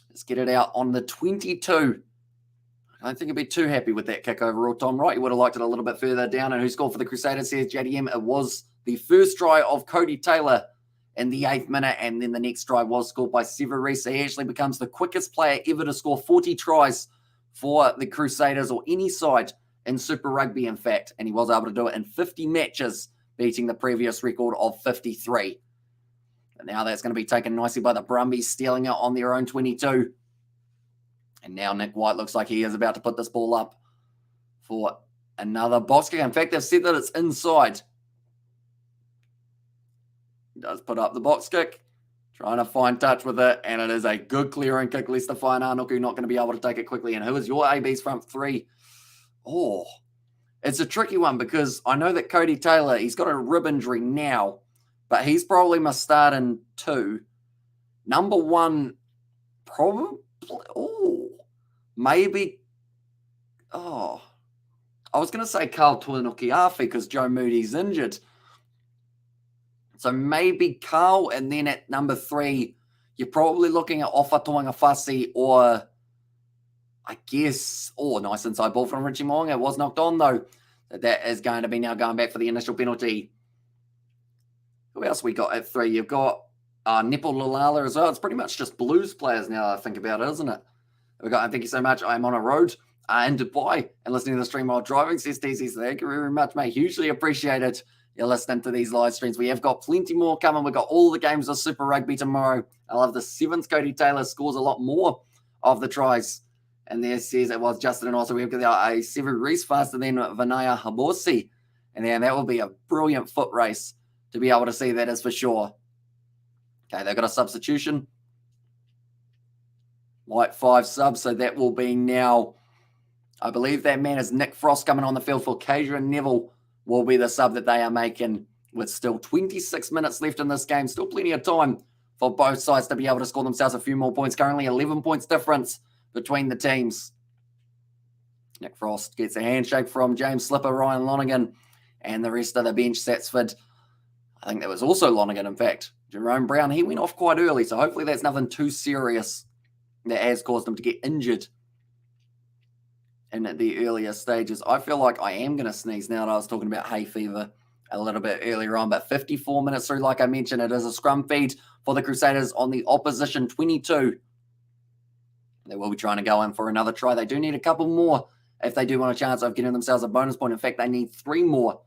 Let's get it out on the 22. I don't think he'd be too happy with that kick overall, Tom Wright. He would have liked it a little bit further down. And who scored for the Crusaders, says JDM. It was the first try of Cody Taylor in the 8th minute, and then the next try was scored by Sever Reese. He actually becomes the quickest player ever to score 40 tries for the Crusaders or any side in Super Rugby, in fact. And he was able to do it in 50 matches, beating the previous record of 53. And now that's going to be taken nicely by the Brumbies, stealing it on their own 22. And now Nick White looks like he is about to put this ball up for another box kick. In fact, they've said that it's inside. He does put up the box kick, trying to find touch with it, and it is a good clearing kick. Leicester Fine Arnuku not going to be able to take it quickly. And who is your AB's front three? Oh, it's a tricky one because I know that Cody Taylor, he's got a rib injury now, but he's probably must start in 2. Number 1, probably, maybe, I was going to say Carl Tuinukiafi because Joe Moody's injured. So maybe Carl, and then at number 3, you're probably looking at Ofa Tuangafasi or, I guess, nice inside ball from Richie Mo'unga. It was knocked on, though. That is going to be now going back for the initial penalty. Who else we got at 3? You've got Nepo Lalala as well. It's pretty much just Blues players now I think about it, isn't it? We got, thank you so much. I'm on a road in Dubai and listening to the stream while driving. Says TC, thank you very much, mate. Hugely appreciated you're listening to these live streams. We have got plenty more coming. We've got all the games of Super Rugby tomorrow. I love the 7th. Cody Taylor scores a lot more of the tries. And there says it was Justin, and also we've got a Sever Reese faster than Vinaya Haborsi. And then that will be a brilliant foot race to be able to see, that is for sure. Okay, they've got a substitution. White 5 subs, so that will be now, I believe that man is Nick Frost coming on the field for Kadrian Neville will be the sub that they are making with still 26 minutes left in this game. Still plenty of time for both sides to be able to score themselves a few more points. Currently 11 points difference between the teams. Nick Frost gets a handshake from James Slipper, Ryan Lonergan, and the rest of the bench. Satsford, I think that was also Lonergan, in fact. Jerome Brown, he went off quite early, so hopefully that's nothing too serious that has caused him to get injured in the earlier stages. I feel like I am going to sneeze now that I was talking about hay fever a little bit earlier on, but 54 minutes through, like I mentioned, it is a scrum feed for the Crusaders on the opposition 22. They will be trying to go in for another try. They do need a couple more if they do want a chance of getting themselves a bonus point. In fact, they need 3 more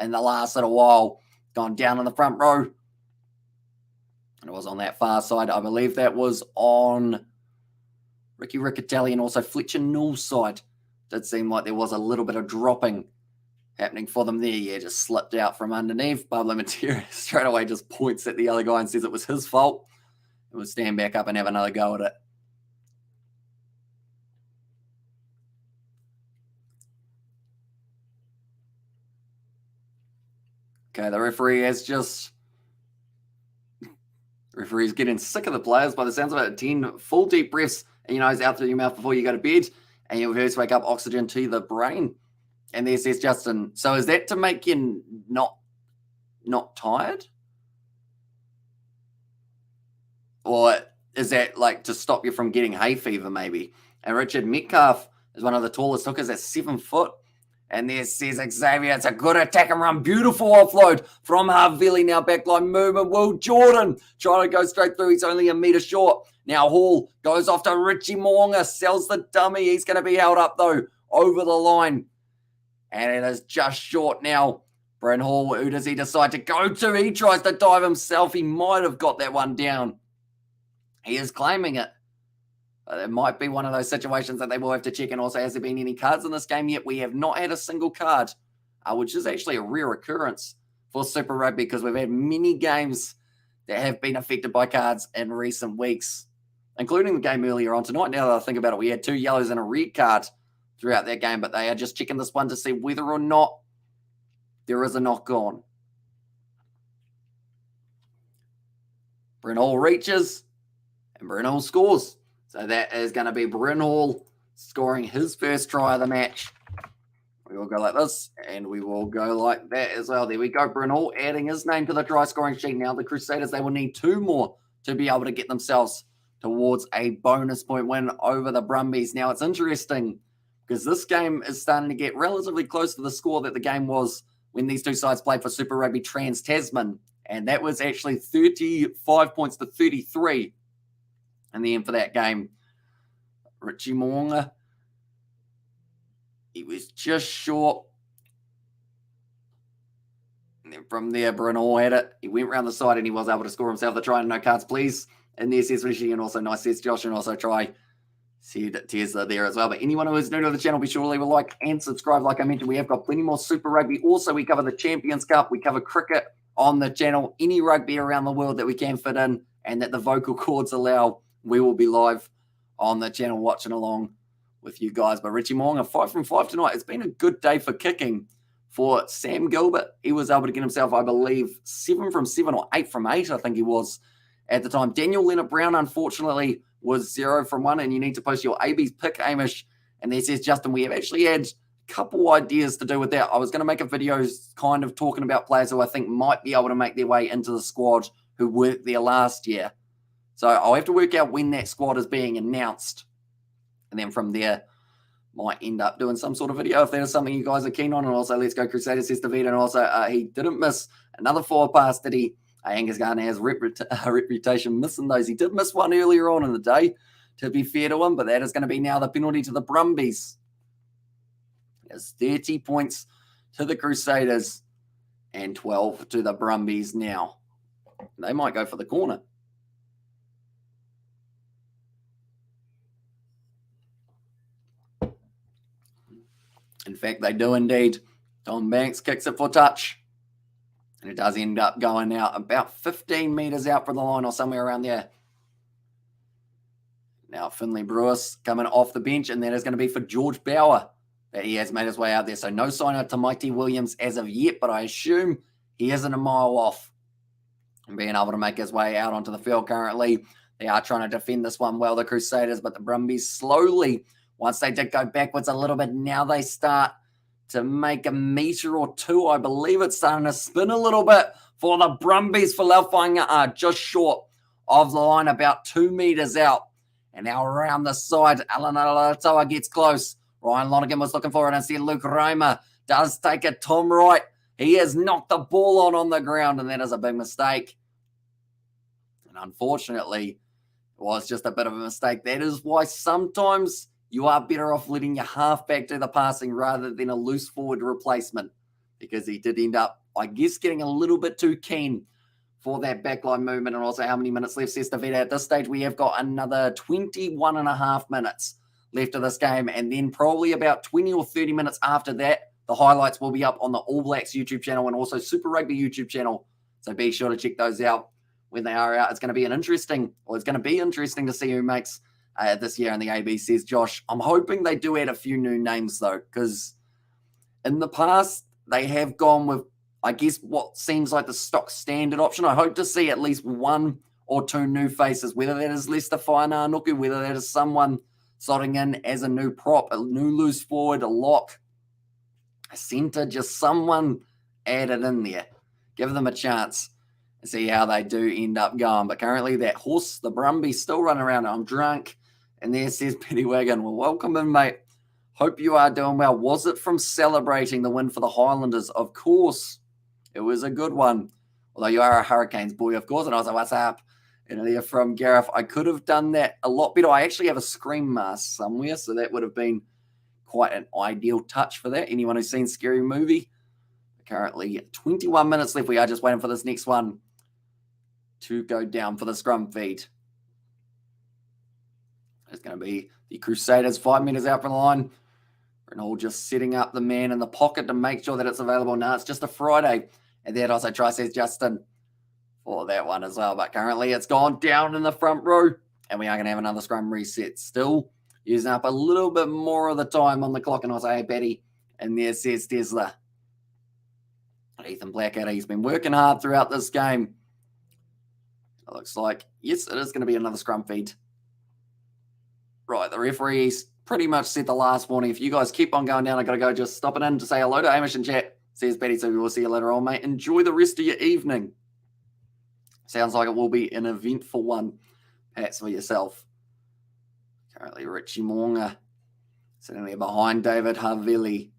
in the last little while. Gone down in the front row. And it was on that far side. I believe that was on Ricky Riccatelli and also Fletcher Newell's side. Did seem like there was a little bit of dropping happening for them there. Yeah, just slipped out from underneath. Pablo Materia straight away just points at the other guy and says it was his fault. And would stand back up and have another go at it. Okay, the referee's getting sick of the players by the sounds of it. 10 full deep breaths, and he's out through your mouth before you go to bed, and you'll first wake up oxygen to the brain. And there says Justin, so is that to make you not tired? Or is that like to stop you from getting hay fever maybe? And Richard Metcalf is one of the tallest hookers at 7 foot. And there says Xavier, it's a good attack and run. Beautiful offload from Havili. Now backline movement. Will Jordan trying to go straight through. He's only a metre short. Now Hall goes off to Richie Mo'unga. Sells the dummy. He's going to be held up though over the line. And it is just short now. Brent Hall, who does he decide to go to? He tries to dive himself. He might have got that one down. He is claiming it. It might be one of those situations that they will have to check. And also, has there been any cards in this game yet? We have not had a single card, which is actually a rare occurrence for Super Rugby because we've had many games that have been affected by cards in recent weeks, including the game earlier on tonight. Now that I think about it, we had 2 yellows and a red card throughout that game, but they are just checking this one to see whether or not there is a knock on. Brent Hall reaches, and Brent Hall scores. So that is going to be Brent Hall scoring his first try of the match. We will go like this, and we will go like that as well. There we go. Brunel adding his name to the try scoring sheet. Now the Crusaders, they will need 2 more to be able to get themselves towards a bonus point win over the Brumbies. Now it's interesting because this game is starting to get relatively close to the score that the game was when these two sides played for Super Rugby Trans-Tasman. And that was actually 35 points to 33 in the end for that game. Richie Moonga, he was just short. And then from there, Brunel had it. He went around the side and he was able to score himself the try. No cards, please. And there says Richie, and also nice says Josh, and also try. Said Tesla there as well. But anyone who is new to the channel, be sure to leave a like and subscribe. Like I mentioned, we have got plenty more Super Rugby. Also, we cover the Champions Cup. We cover cricket on the channel. Any rugby around the world that we can fit in and that the vocal cords allow, we will be live on the channel watching along with you guys. But Richie Moonga, 5 from 5 tonight. It's been a good day for kicking for Sam Gilbert. He was able to get himself, I believe, 7 from 7 or 8 from 8, I think he was at the time. Daniel Leonard-Brown, unfortunately, was 0 from 1, and you need to post your AB's pick, Amish. And there says, Justin, we have actually had a couple ideas to do with that. I was going to make a video kind of talking about players who I think might be able to make their way into the squad who worked there last year. So I'll have to work out when that squad is being announced. And then from there, might end up doing some sort of video if that is something you guys are keen on. And also, let's go Crusaders, says David. And also, he didn't miss another 4 pass, did he? Angus Gardner has a reputation missing those. He did miss one earlier on in the day, to be fair to him, but that is going to be now the penalty to the Brumbies. There's 30 points to the Crusaders and 12 to the Brumbies now. They might go for the corner. In fact, they do indeed. Tom Banks kicks it for touch. And it does end up going out about 15 metres out from the line or somewhere around there. Now Finlay Brewis coming off the bench, and that is going to be for George Bauer that he has made his way out there. So no sign out to Mighty Williams as of yet, but I assume he isn't a mile off and being able to make his way out onto the field currently. They are trying to defend this one well, the Crusaders, but the Brumbies slowly, once they did go backwards a little bit, now they start to make a metre or two. I believe it's starting to spin a little bit for the Brumbies. For Laufanga are just short of the line, about 2 metres out. And now around the side, Alan Alatoa gets close. Ryan Lonergan was looking for it. And see Luke Reimer does take it. Tom Wright, he has knocked the ball on the ground, and that is a big mistake. And unfortunately, it was just a bit of a mistake. That is why sometimes you are better off letting your halfback do the passing rather than a loose forward replacement, because he did end up, I guess, getting a little bit too keen for that backline movement. And also, how many minutes left, says Davida. At this stage, we have got another 21 and a half minutes left of this game, and then probably about 20 or 30 minutes after that, the highlights will be up on the All Blacks YouTube channel and also Super Rugby YouTube channel. So be sure to check those out when they are out. It's going to be interesting to see who makes this year in the AB, says Josh. I'm hoping they do add a few new names, though, because in the past, they have gone with, I guess, what seems like the stock standard option. I hope to see at least 1 or 2 new faces, whether that is Lester Whainaunuku, whether that is someone slotting in as a new prop, a new loose forward, a lock, a centre, just someone added in there. Give them a chance and see how they do end up going. But currently, that horse, the Brumbies, still running around. I'm drunk. And there says Petty Wagon. Well, welcome in, mate. Hope you are doing well. Was it from celebrating the win for the Highlanders? Of course. It was a good one. Although you are a Hurricanes boy, of course. And I was like, what's up? And there from Gareth. I could have done that a lot better. I actually have a Scream mask somewhere, so that would have been quite an ideal touch for that. Anyone who's seen Scary Movie? Currently 21 minutes left. We are just waiting for this next one to go down for the scrum feed. It's going to be the Crusaders 5 meters out from the line. Renault just setting up the man in the pocket to make sure that it's available. Now it's just a Friday. And then also try, says Justin, for that one as well. But currently it's gone down in the front row. And we are going to have another scrum reset. Still using up a little bit more of the time on the clock. And I'll say, hey, Betty. And there says Tesla. Ethan Blackadder, he's been working hard throughout this game. It looks like, yes, it is going to be another scrum feed. Right, the referees pretty much said the last warning. If you guys keep on going down, I got to go just stop it in to say hello to Hamish and chat. Says Betty, so we will see you later on, mate. Enjoy the rest of your evening. Sounds like it will be an eventful one. Pats for yourself. Currently Richie Moonga sitting there behind David Havili.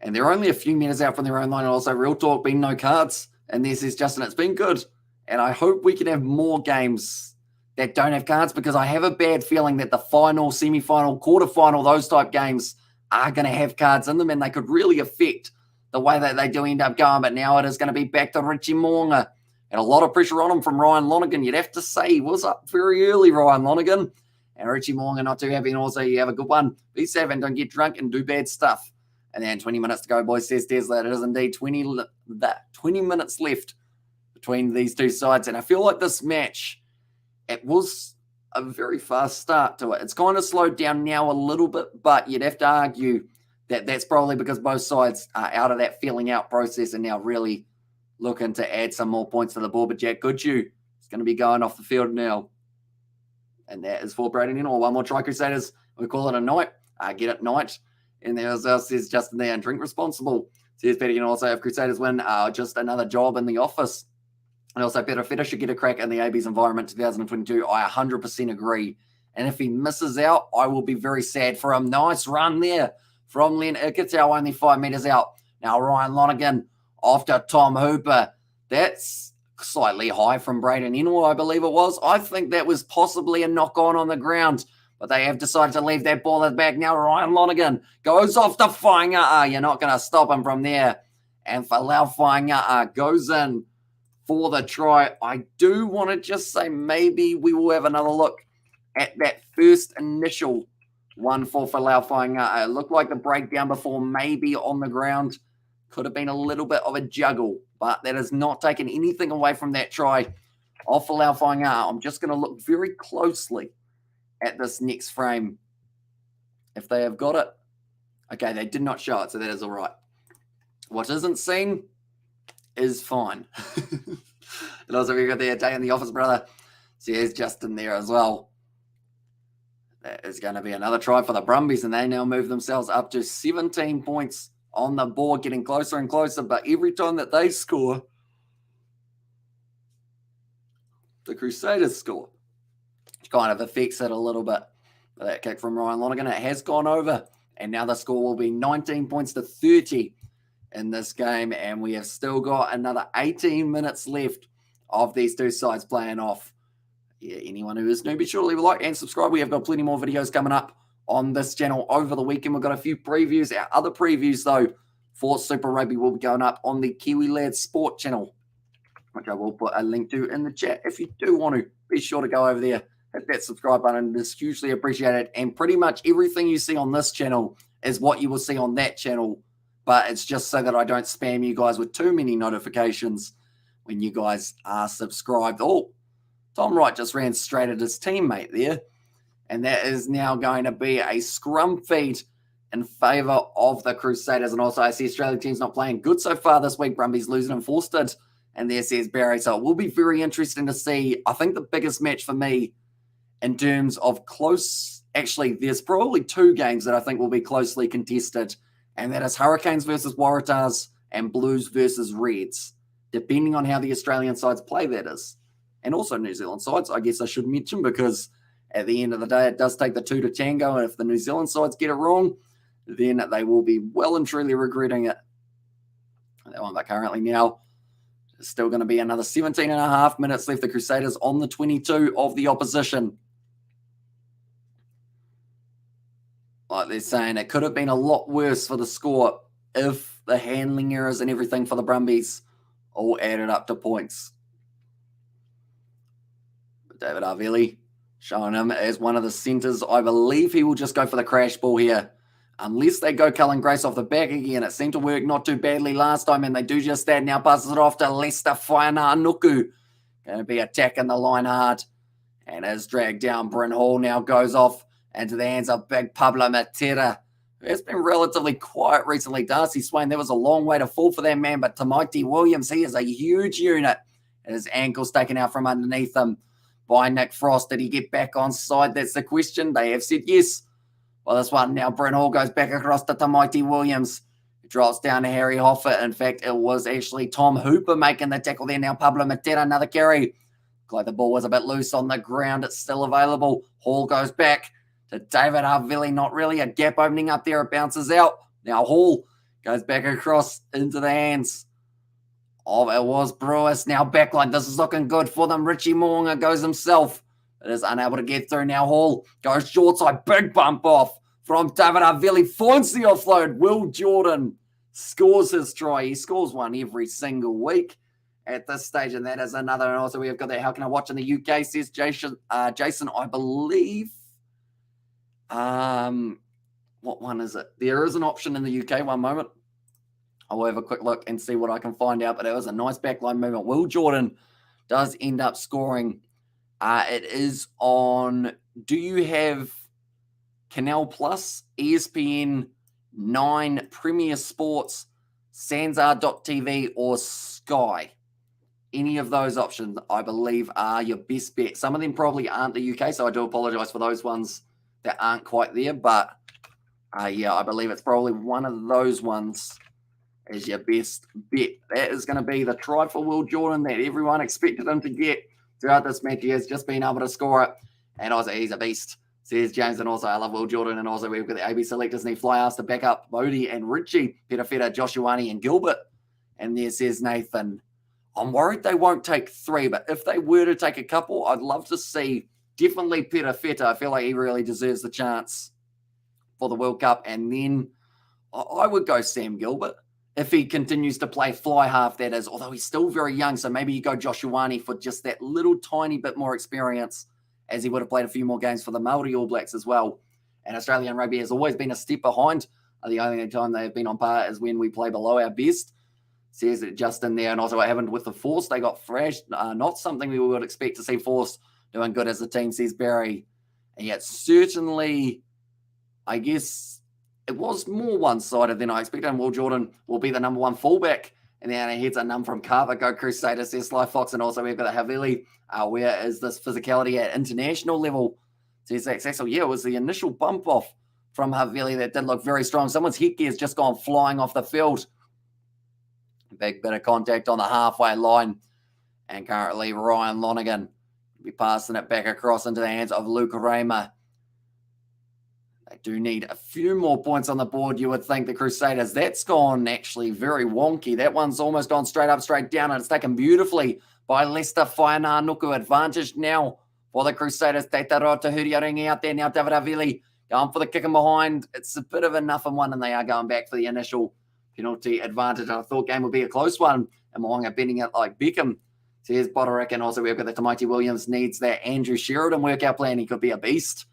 And they're only a few minutes out from their own line. And also, real talk, been no cards. And this is Justin. It's been good. And I hope we can have more games that don't have cards, because I have a bad feeling that the final, semi-final, quarter-final, those type games are going to have cards in them, and they could really affect the way that they do end up going. But now it is going to be back to Richie Moonga. And a lot of pressure on him from Ryan Lonergan. You'd have to say he was up very early, Ryan Lonergan. And Richie Moonga not too happy. And also, you have a good one. Be safe and don't get drunk and do bad stuff. And then 20 minutes to go, boys, says Tesla. It is indeed 20 minutes left between these two sides. And I feel like this match, it was a very fast start to it. It's kind of slowed down now a little bit, but you'd have to argue that that's probably because both sides are out of that feeling out process and now really looking to add some more points to the board. But Jack Goodhue is going to be going off the field now. And that is for Braden Inall. One more try, Crusaders. We call it a night. Get it night. And there says Justin there, and drink responsible. Says Peter, and also if Crusaders win, just another job in the office. And also Peter Feder should get a crack in the AB's environment 2022. I 100% agree. And if he misses out, I will be very sad for him. Nice run there from Len Ikitau, only 5 meters out. Now Ryan Lonergan after Tom Hooper. That's slightly high from Braden Inall, I believe it was. I think that was possibly a knock-on on the ground. But they have decided to leave that ball at the back. Now Ryan Lonergan goes off to Whaingaa. You're not going to stop him from there. And Falau Whaingaa goes in for the try. I do want to just say maybe we will have another look at that first initial one for Falau Whaingaa. It looked like the breakdown before maybe on the ground could have been a little bit of a juggle. But that has not taken anything away from that try of Falau Whaingaa. I'm just going to look very closely at this next frame. If they have got it. Okay, they did not show it, so that is all right. What isn't seen is fine. And also, we got the day in the office, brother. So here's Justin there as well. That is going to be another try for the Brumbies, and they now move themselves up to 17 points on the board, getting closer and closer. But every time that they score, the Crusaders score. Which kind of affects it a little bit. But that kick from Ryan Lonergan, it has gone over. And now the score will be 19 points to 30 in this game. And we have still got another 18 minutes left of these two sides playing off. Yeah, anyone who is new, be sure to leave a like and subscribe. We have got plenty more videos coming up on this channel over the weekend. We've got a few previews. Our other previews, though, for Super Rugby will be going up on the Kiwi Lads Sport channel, which I will put a link to in the chat. If you do want to, be sure to go over there. Hit that subscribe button. It is hugely appreciated. And pretty much everything you see on this channel is what you will see on that channel. But it's just so that I don't spam you guys with too many notifications when you guys are subscribed. Oh, Tom Wright just ran straight at his teammate there. And that is now going to be a scrum feed in favour of the Crusaders. And also, I see Australian team's not playing good so far this week. Brumbies losing and Forstead. And there says Barry. So it will be very interesting to see. I think the biggest match for me in terms of close, actually, there's probably two games that I think will be closely contested, and that is Hurricanes versus Waratahs and Blues versus Reds, depending on how the Australian sides play, that is. And also New Zealand sides, I guess I should mention, because at the end of the day, it does take the two to tango, and if the New Zealand sides get it wrong, then they will be well and truly regretting it. That one, but currently now, there's still going to be another 17 and a half minutes left. The Crusaders on the 22 of the opposition. Like they're saying, it could have been a lot worse for the score if the handling errors and everything for the Brumbies all added up to points. But David Arveli showing him as one of the centres. I believe he will just go for the crash ball here. Unless they go Cullen Grace off the back again. It seemed to work not too badly last time, and they do just that. Now passes it off to Lester Whaingaa-Nuku. Going to be attacking the line hard. And as dragged down, Bryn Hall now goes off into the hands of big Pablo Matera, who has been relatively quiet recently. Darcy Swain, there was a long way to fall for that man, but Tamaiti Williams, he is a huge unit. And his ankle's taken out from underneath him by Nick Frost. Did he get back on side? That's the question. They have said yes. Well, this one now, Bryn Hall goes back across to Tamaiti Williams. It drops down to Harry Hoffa. In fact, it was actually Tom Hooper making the tackle there. Now Pablo Matera, another carry. Like the ball was a bit loose on the ground. It's still available. Hall goes back to David Havili. Not really a gap opening up there. It bounces out. Now Hall goes back across into the hands of it was Brewis. Now backline. This is looking good for them. Richie Moonga goes himself. It is unable to get through. Now Hall goes short side. Big bump off from David Havili. Finds the offload. Will Jordan scores his try. He scores one every single week at this stage, and that is another. And also we've got that. How can I watch in the UK? Says Jason. I believe. What one is it? There is an option in the UK. One moment. I will have a quick look and see what I can find out. But it was a nice backline movement. Will Jordan does end up scoring. It is on. Do you have Canal Plus, ESPN 9, Premier Sports, Sansar.tv, or Sky? Any of those options, I believe, are your best bet. Some of them probably aren't the UK, so I do apologize for those ones that aren't quite there. But yeah, I believe it's probably one of those ones is your best bet. That is going to be the try for Will Jordan that everyone expected him to get throughout this match. He has just been able to score it. And also, he's a beast, says James. And also, I love Will Jordan. And also, we've got the AB selectors and fly asked to back up Bodie and Richie, Peter Feta, Joshuani, and Gilbert. And there says Nathan, I'm worried they won't take 3, but if they were to take a couple, I'd love to see definitely Peter Feta. I feel like he really deserves the chance for the World Cup. And then I would go Sam Gilbert if he continues to play fly half, that is, although he's still very young. So maybe you go Joshuani for just that little tiny bit more experience, as he would have played a few more games for the Māori All Blacks as well. And Australian rugby has always been a step behind. The only time they have been on par is when we play below our best. Says it just in there. And also what happened with the Force, they got thrashed. Not something we would expect to see Force doing good as a team, says Barry. And yet certainly, I guess, it was more one-sided than I expected. And Will Jordan will be the number 1 fullback. And then he heads a number from Carver. Go Crusaders, says Sly Fox. And also we've got the Havili. Where is this physicality at international level? Says Axel. Yeah, it was the initial bump off from Havili that did look very strong. Someone's headgear has just gone flying off the field. Big bit of contact on the halfway line. And currently Ryan Lonergan will be passing it back across into the hands of Luke Raymer. They do need a few more points on the board, you would think, the Crusaders. That's gone actually very wonky. That one's almost gone straight up, straight down, and it's taken beautifully by Lester Whainā-Nuku. Advantage now for the Crusaders. Te Taro Tahuriaringi out there now. David Havili going for the kick and behind. It's a bit of a nothing one, and they are going back for the initial penalty advantage. I thought game would be a close one, and Mo'unga bending it like Beckham. Says Boderick, and also we've got the Tamaiti Williams needs that Andrew Sheridan workout plan. He could be a beast.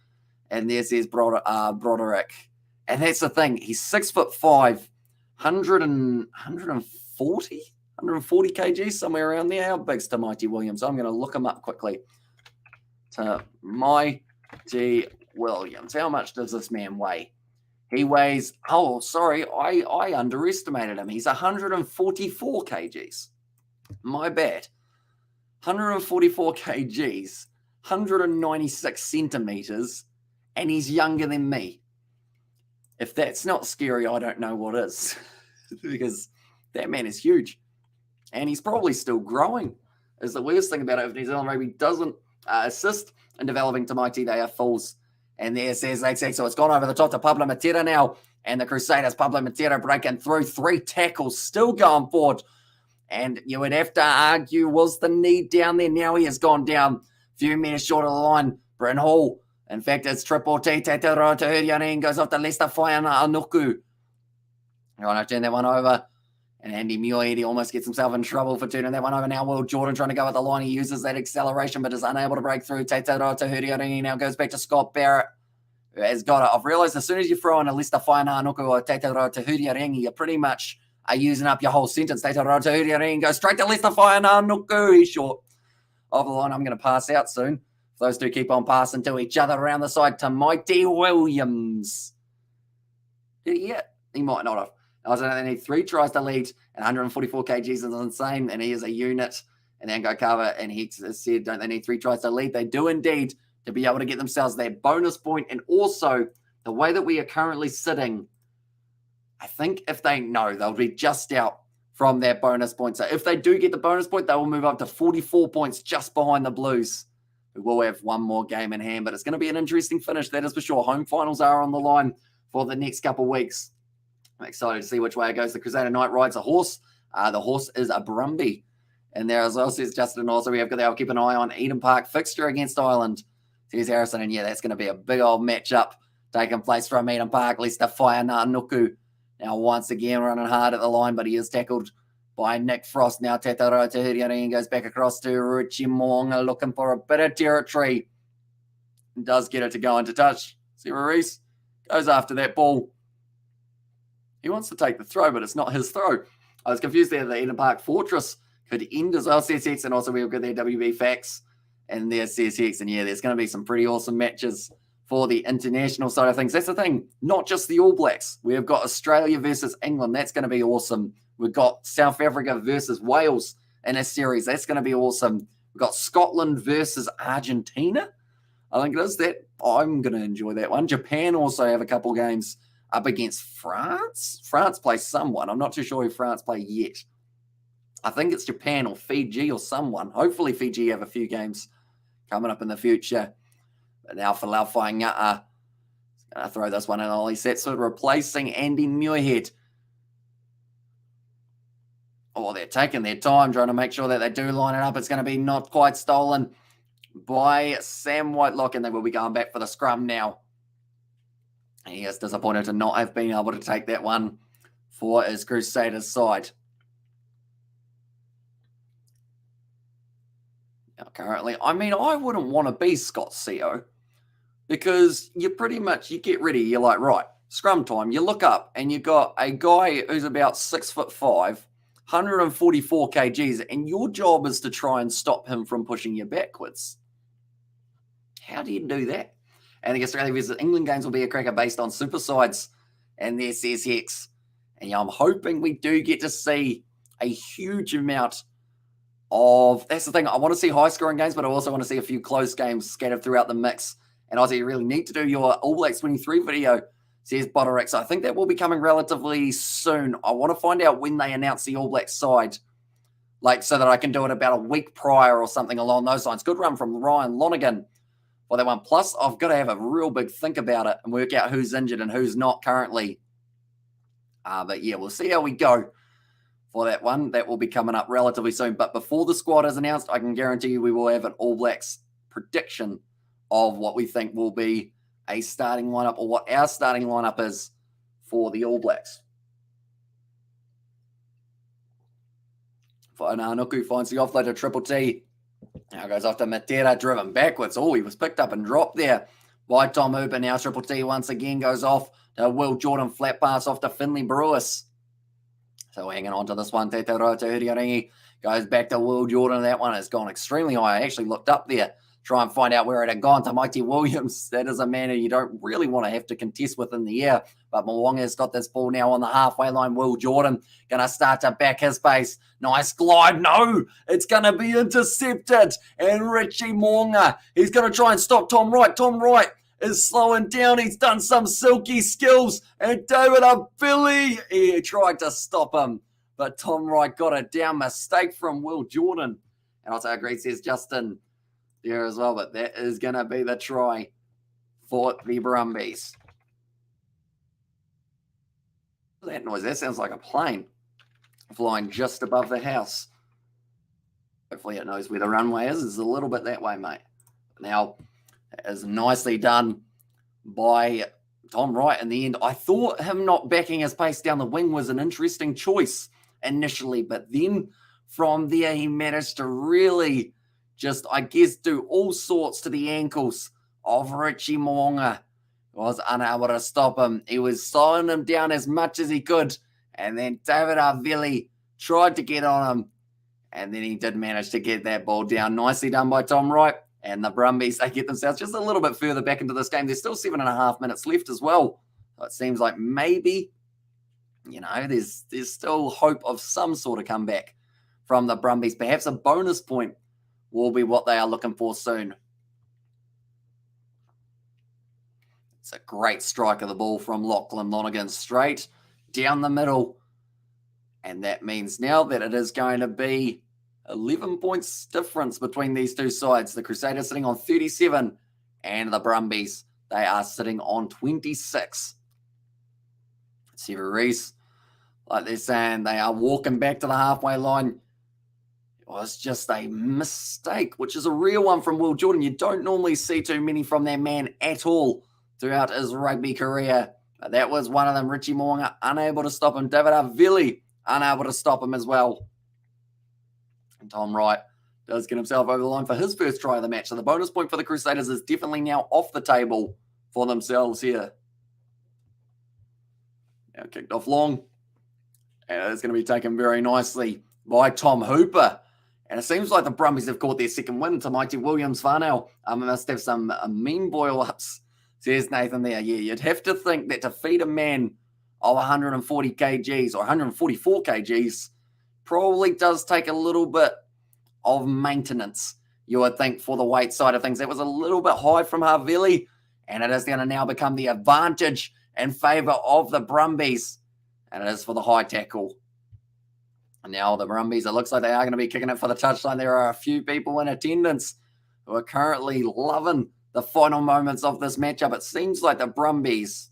And there says Broderick. And that's the thing. He's 6'5", 140 kgs, somewhere around there. How big's Tamaiti Williams? I'm going to look him up quickly. Tamaiti Williams. How much does this man weigh? He weighs, I underestimated him. He's 144 kgs. My bad. 144 kgs, 196 centimeters, and he's younger than me. If that's not scary, I don't know what is. Because that man is huge. And he's probably still growing. Is the worst thing about it. If New Zealand Rugby doesn't assist in developing Tamaiti, they are fools. And there says Zach, so it's gone over the top to Pablo Matera now. And the Crusaders, Pablo Matera breaking through, 3 tackles, still going forward. And you would have to argue, was the knee down there? Now he has gone down a few meters short of the line. Bryn Hall. In fact, it's triple T. Te Taro Tahuriaringi goes off to Lester Whainā-Nuku. I want to turn that one over. And Andy Muir, he almost gets himself in trouble for turning that one over. Now Will Jordan trying to go at the line. He uses that acceleration, but is unable to break through. Te Taro Tahuriaringi now goes back to Scott Barrett, who has got it. I've realised as soon as you throw in a Lester Whainā-Nuku or Te Taro Tahuriaringi, you pretty much are using up your whole sentence. Te Taro Tahuriaringi goes straight to Lester Whainā-Nuku. He's short of the line. I'm going to pass out soon. Those two keep on passing to each other around the side. Tamaiti Williams. Did he hit? He might not have. I don't know, they need 3 tries to lead, and 144 kgs is insane, and he is a unit. And then go cover, and he said, don't they need 3 tries to lead? They do indeed, to be able to get themselves that bonus point, and also the way that we are currently sitting, I think if they know, they'll be just out from that bonus point. So if they do get the bonus point, they will move up to 44 points just behind the Blues, who will have one more game in hand. But it's going to be an interesting finish, that is for sure. Home finals are on the line for the next couple of weeks. I'm excited to see which way it goes. The Crusader Knight rides a horse. The horse is a Brumbie. And there as well, says Justin. Also, we have got to keep an eye on Eden Park fixture against Ireland. Says Harrison. And yeah, that's going to be a big old matchup taking place from Eden Park. Leicester Whai Nuku now once again running hard at the line, but he is tackled by Nick Frost. Now Tetaro Tahiriani goes back across to Ruchi Moonga looking for a bit of territory. And does get it to go into touch. Sarah Reese goes after that ball. He wants to take the throw, but it's not his throw. I was confused there. The Eden Park Fortress could end as well, CSX, and also we've got their WB Facts and their CSX. And yeah, there's going to be some pretty awesome matches for the international side of things. That's the thing, not just the All Blacks. We've got Australia versus England. That's going to be awesome. We've got South Africa versus Wales in a series. That's going to be awesome. We've got Scotland versus Argentina. I think it is that. I'm going to enjoy that one. Japan also have a couple games up against France. France play someone. I'm not too sure who France play yet. I think it's Japan or Fiji or someone. Hopefully Fiji have a few games coming up in the future. But now for Laufai Ngata, going to throw this one in Ollie Setson, replacing Andy Muirhead. Oh, they're taking their time trying to make sure that they do line it up. It's going to be not quite stolen by Sam Whitelock, and they will be going back for the scrum now. He is disappointed to not have been able to take that one for his Crusaders side. Now, currently, I mean, I wouldn't want to be Scott CO because you pretty much, you get ready. You're like, right, scrum time. You look up and you got a guy who's about 6'5", 144 kgs, and your job is to try and stop him from pushing you backwards. How do you do that? And the Australia versus England games will be a cracker based on super sides and their CSX. And yeah, I'm hoping we do get to see a huge amount of, that's the thing, I want to see high scoring games, but I also want to see a few close games scattered throughout the mix. And also, you really need to do your All Blacks 23 video, says Botterick. So I think that will be coming relatively soon. I want to find out when they announce the All Blacks side, like so that I can do it about a week prior or something along those lines. Good run from Ryan Lonergan for that one. Plus, I've got to have a real big think about it and work out who's injured and who's not currently. But yeah, we'll see how we go for that one. That will be coming up relatively soon. But before the squad is announced, I can guarantee you we will have an All Blacks prediction of what we think will be a starting lineup or what our starting lineup is for the All Blacks. Nuku finds the offload to Triple T. Now goes off to Matera, driven backwards. Oh, he was picked up and dropped there by Tom Hooper. Now Triple T once again goes off to Will Jordan. Flat pass off to Finley Brewis. So hanging on to this one. Te Rota Huriarangi goes back to Will Jordan. That one has gone extremely high. I actually looked up there, try and find out where it had gone to Mighty Williams. That is a man who you don't really want to have to contest with in the air. But Mwonga's got this ball now on the halfway line. Will Jordan going to start to back his pace. Nice glide. No, it's going to be intercepted. And Richie Mwonga, he's going to try and stop Tom Wright. Tom Wright is slowing down. He's done some silky skills. And David Billy, he tried to stop him. But Tom Wright got it down. Mistake from Will Jordan. And also agreed, says Justin there as well. But that is going to be the try for the Brumbies. That noise, that sounds like a plane flying just above the house. Hopefully it knows where the runway is. It's a little bit that way, mate. Now, that is nicely done by Tom Wright in the end. I thought him not backing his pace down the wing was an interesting choice initially, but then from there he managed to really just, I guess, do all sorts to the ankles of Richie Moonga. Was unable to stop him. He was slowing him down as much as he could. And then David Arvili tried to get on him. And then he did manage to get that ball down. Nicely done by Tom Wright. And the Brumbies, they get themselves just a little bit further back into this game. There's still 7.5 minutes left as well. So it seems like maybe, there's still hope of some sort of comeback from the Brumbies. Perhaps a bonus point will be what they are looking for soon. It's a great strike of the ball from Lachlan Lonergan straight down the middle. And that means now that it is going to be 11 points difference between these two sides. The Crusaders sitting on 37 and the Brumbies, they are sitting on 26. Super Reese, like they're saying, they are walking back to the halfway line. It was just a mistake, which is a real one from Will Jordan. You don't normally see too many from that man at all throughout his rugby career. But that was one of them. Richie Mo'unga unable to stop him. David Avili unable to stop him as well. And Tom Wright does get himself over the line for his first try of the match. So the bonus point for the Crusaders is definitely now off the table for themselves here. Now kicked off long. And it's going to be taken very nicely by Tom Hooper. And it seems like the Brumbies have caught their second win to Mighty Williams Farnell. Must have some mean boil-ups, says Nathan there. Yeah, you'd have to think that to feed a man of 140 kgs or 144 kgs probably does take a little bit of maintenance, you would think, for the weight side of things. That was a little bit high from Havili, and it is going to now become the advantage in favour of the Brumbies, and it is for the high tackle. And now the Brumbies, it looks like they are going to be kicking it for the touchline. There are a few people in attendance who are currently loving the final moments of this matchup. It seems like the Brumbies,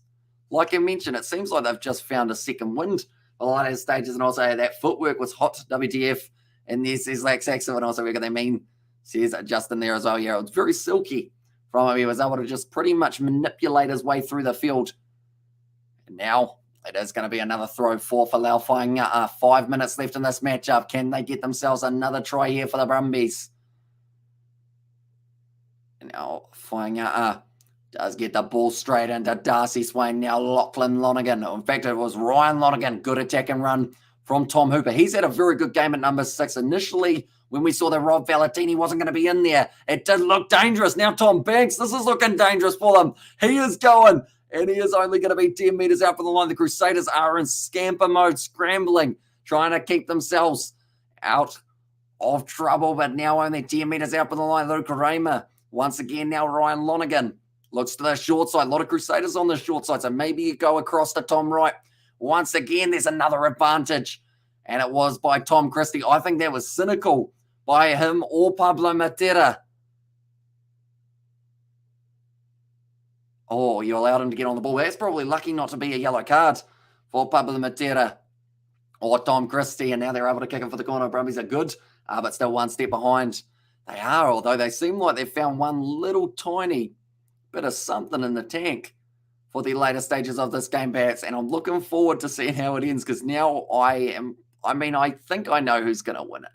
like I mentioned, it seems like they've just found a second wind for the later stages, and also that footwork was hot, WTF. And this is like Saxon, and also we got that mean, says Justin there as well. Yeah, it was very silky from him. He was able to just pretty much manipulate his way through the field. And now it is going to be another throw for Falau Fainga'a. 5 minutes left in this matchup. Can they get themselves another try here for the Brumbies? And now Fainga'a does get the ball straight into Darcy Swain. Now Lachlan Lonergan. In fact, it was Ryan Lonergan. Good attack and run from Tom Hooper. He's had a very good game at number 6. Initially, when we saw that Rob Valentini wasn't going to be in there, it did look dangerous. Now Tom Banks, this is looking dangerous for them. He is going, and he is only going to be 10 metres out from the line. The Crusaders are in scamper mode, scrambling, trying to keep themselves out of trouble, but now only 10 metres out from the line. Luke Raymer, once again, now Ryan Lonergan looks to the short side. A lot of Crusaders on the short side, so maybe you go across to Tom Wright. Once again, there's another advantage, and it was by Tom Christie. I think that was cynical by him or Pablo Matera. Oh, you allowed him to get on the ball. That's probably lucky not to be a yellow card for Pablo Matera or Tom Christie, and now they're able to kick him for the corner. Brumbies are good, but still one step behind. They are, although they seem like they've found one little tiny bit of something in the tank for the later stages of this game, perhaps, and I'm looking forward to seeing how it ends, because now I think I know who's going to win it.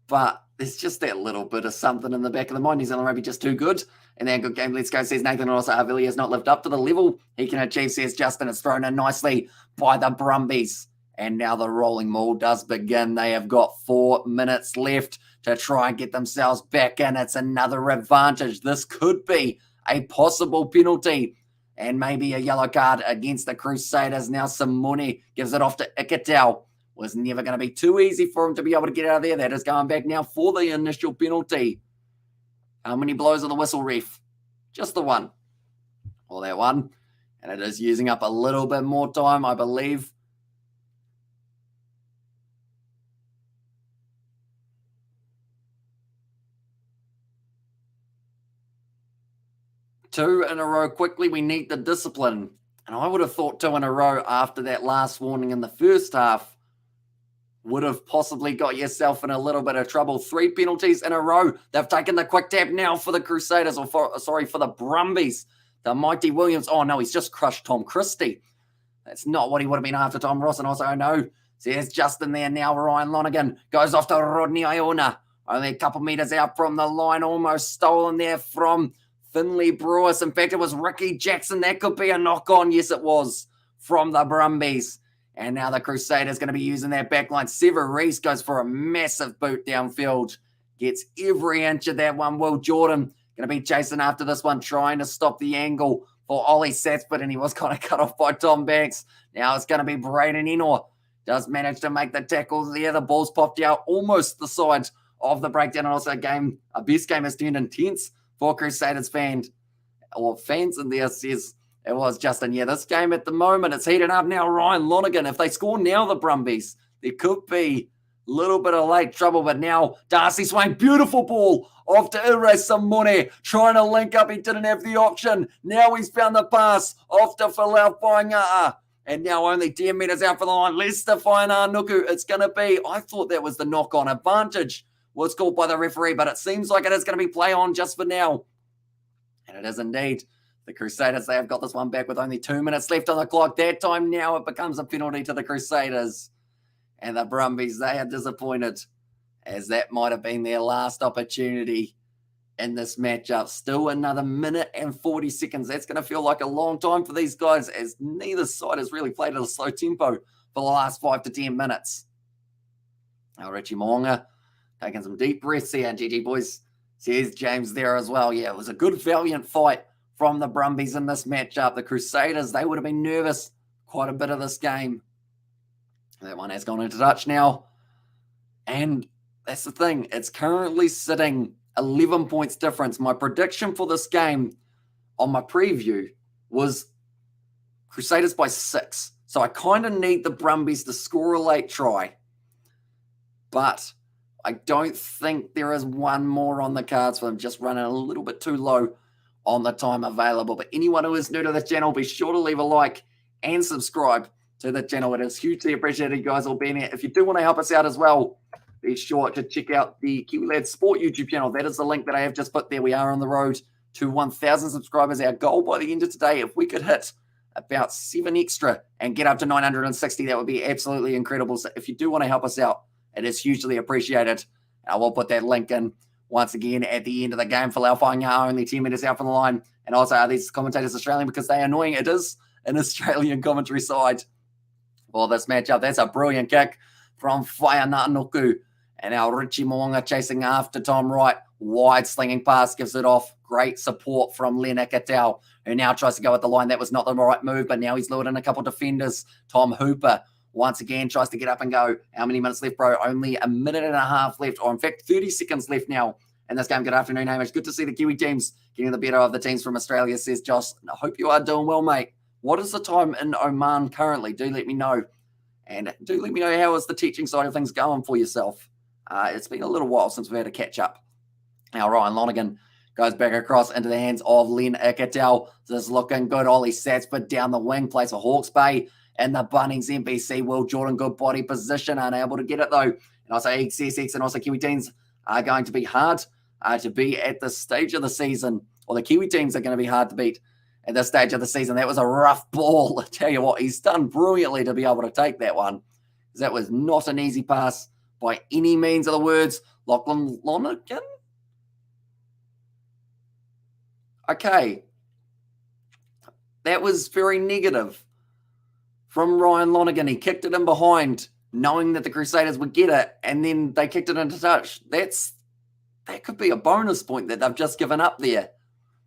But there's just that little bit of something in the back of the mind. New Zealand Rugby just too good. And then good game, let's go, says Nathan. And also Havili has not lived up to the level he can achieve, says Justin. It's thrown in nicely by the Brumbies. And now the rolling maul does begin. They have got 4 minutes left to try and get themselves back in. It's another advantage. This could be a possible penalty and maybe a yellow card against the Crusaders. Now Simone gives it off to Ikitau. Was never going to be too easy for him to be able to get out of there. That is going back now for the initial penalty. How many blows of the whistle, ref? Just the one. Well, that one. And it is using up a little bit more time, I believe. Two in a row quickly. We need the discipline. And I would have thought 2 in a row after that last warning in the first half would have possibly got yourself in a little bit of trouble. 3 penalties in a row. They've taken the quick tap now for the Crusaders, or for the Brumbies. The Mighty Williams. Oh, no, he's just crushed Tom Christie. That's not what he would have been after Tom Ross. And also, no, there's Justin there now. Ryan Lonergan goes off to Rodney Iona. Only a couple metres out from the line. Almost stolen there from Finley Brewis. In fact, it was Ricky Jackson. That could be a knock-on. Yes, it was, from the Brumbies. And now the Crusaders going to be using that backline. Sever Reese goes for a massive boot downfield. Gets every inch of that one. Will Jordan going to be chasing after this one, trying to stop the angle for Ollie Satsford, and he was kind of cut off by Tom Banks. Now it's going to be Braden Enor. Does manage to make the tackle there. The ball's popped out almost the side of the breakdown. And also this game has turned intense for Crusaders fans or fans in there says it was Justin. Yeah, this game at the moment, it's heating up now. Ryan Lonergan, if they score now, the Brumbies, there could be a little bit of late trouble, but now Darcy Swain, beautiful ball off to Ire Simone, trying to link up. He didn't have the option. Now he's found the pass off to Falau Whainga'a. And now only 10 metres out for the line. Lester Whainga'a-Nuku. It's going to be, I thought that was the knock-on advantage was called by the referee, but it seems like it is going to be play on just for now. And it is indeed. The Crusaders, they have got this one back with only 2 minutes left on the clock. That time now it becomes a penalty to the Crusaders. And the Brumbies, they are disappointed, as that might have been their last opportunity in this matchup. Still another minute and 40 seconds. That's going to feel like a long time for these guys, as neither side has really played at a slow tempo for the last 5 to 10 minutes. Now Richie Mo'unga taking some deep breaths here. And GG boys, says James there as well. Yeah, it was a good, valiant fight from the Brumbies in this matchup. The Crusaders, they would have been nervous quite a bit of this game. That one has gone into touch now. And that's the thing. It's currently sitting 11 points difference. My prediction for this game on my preview was Crusaders by 6. So I kind of need the Brumbies to score a late try. But I don't think there is one more on the cards for them. Just running a little bit too low on the time available. But anyone who is new to the channel, be sure to leave a like and subscribe to the channel. It is hugely appreciated, you guys all being here. If you do want to help us out as well, be sure to check out the Kiwi Lads Sport YouTube channel. That is the link that I have just put there. We are on the road to 1,000 subscribers. Our goal by the end of today, if we could hit about 7 extra and get up to 960, that would be absolutely incredible. So if you do want to help us out, it is hugely appreciated. I will put that link in once again at the end of the game. For Falau Whainga'a, only 10 metres out from the line. And also, are these commentators Australian? Because they are annoying. It is an Australian commentary side for this matchup. That's a brilliant kick from Whainga'a-Nuku. And now Richie Mo'unga chasing after Tom Wright. Wide slinging pass, gives it off. Great support from Len Ikitau, who now tries to go at the line. That was not the right move, but now he's lured in a couple of defenders. Tom Hooper once again tries to get up and go. How many minutes left, bro? Only a minute and a half left, or in fact 30 seconds left now in this game. Good afternoon, Hamish. Good to see the Kiwi teams getting the better of the teams from Australia, says Josh. I hope you are doing well, mate. What is the time in Oman currently? Do let me know. And do let me know how is the teaching side of things going for yourself. It's been a little while since we've had a catch-up. Now Ryan Lonergan goes back across into the hands of Len Ikitau. This is looking good. Ollie Satsford down the wing, plays for Hawke's Bay. And the Bunnings NBC, Will Jordan, good body position, unable to get it though. And also XSX and also Kiwi teams are going to be hard to beat at this stage of the season. Or the Kiwi teams are going to be hard to beat at this stage of the season. That was a rough ball. I tell you what, he's done brilliantly to be able to take that one. That was not an easy pass by any means of the words. Lachlan Lonergan? Okay. That was very negative from Ryan Lonergan. He kicked it in behind, knowing that the Crusaders would get it, and then they kicked it into touch. That could be a bonus point that they've just given up there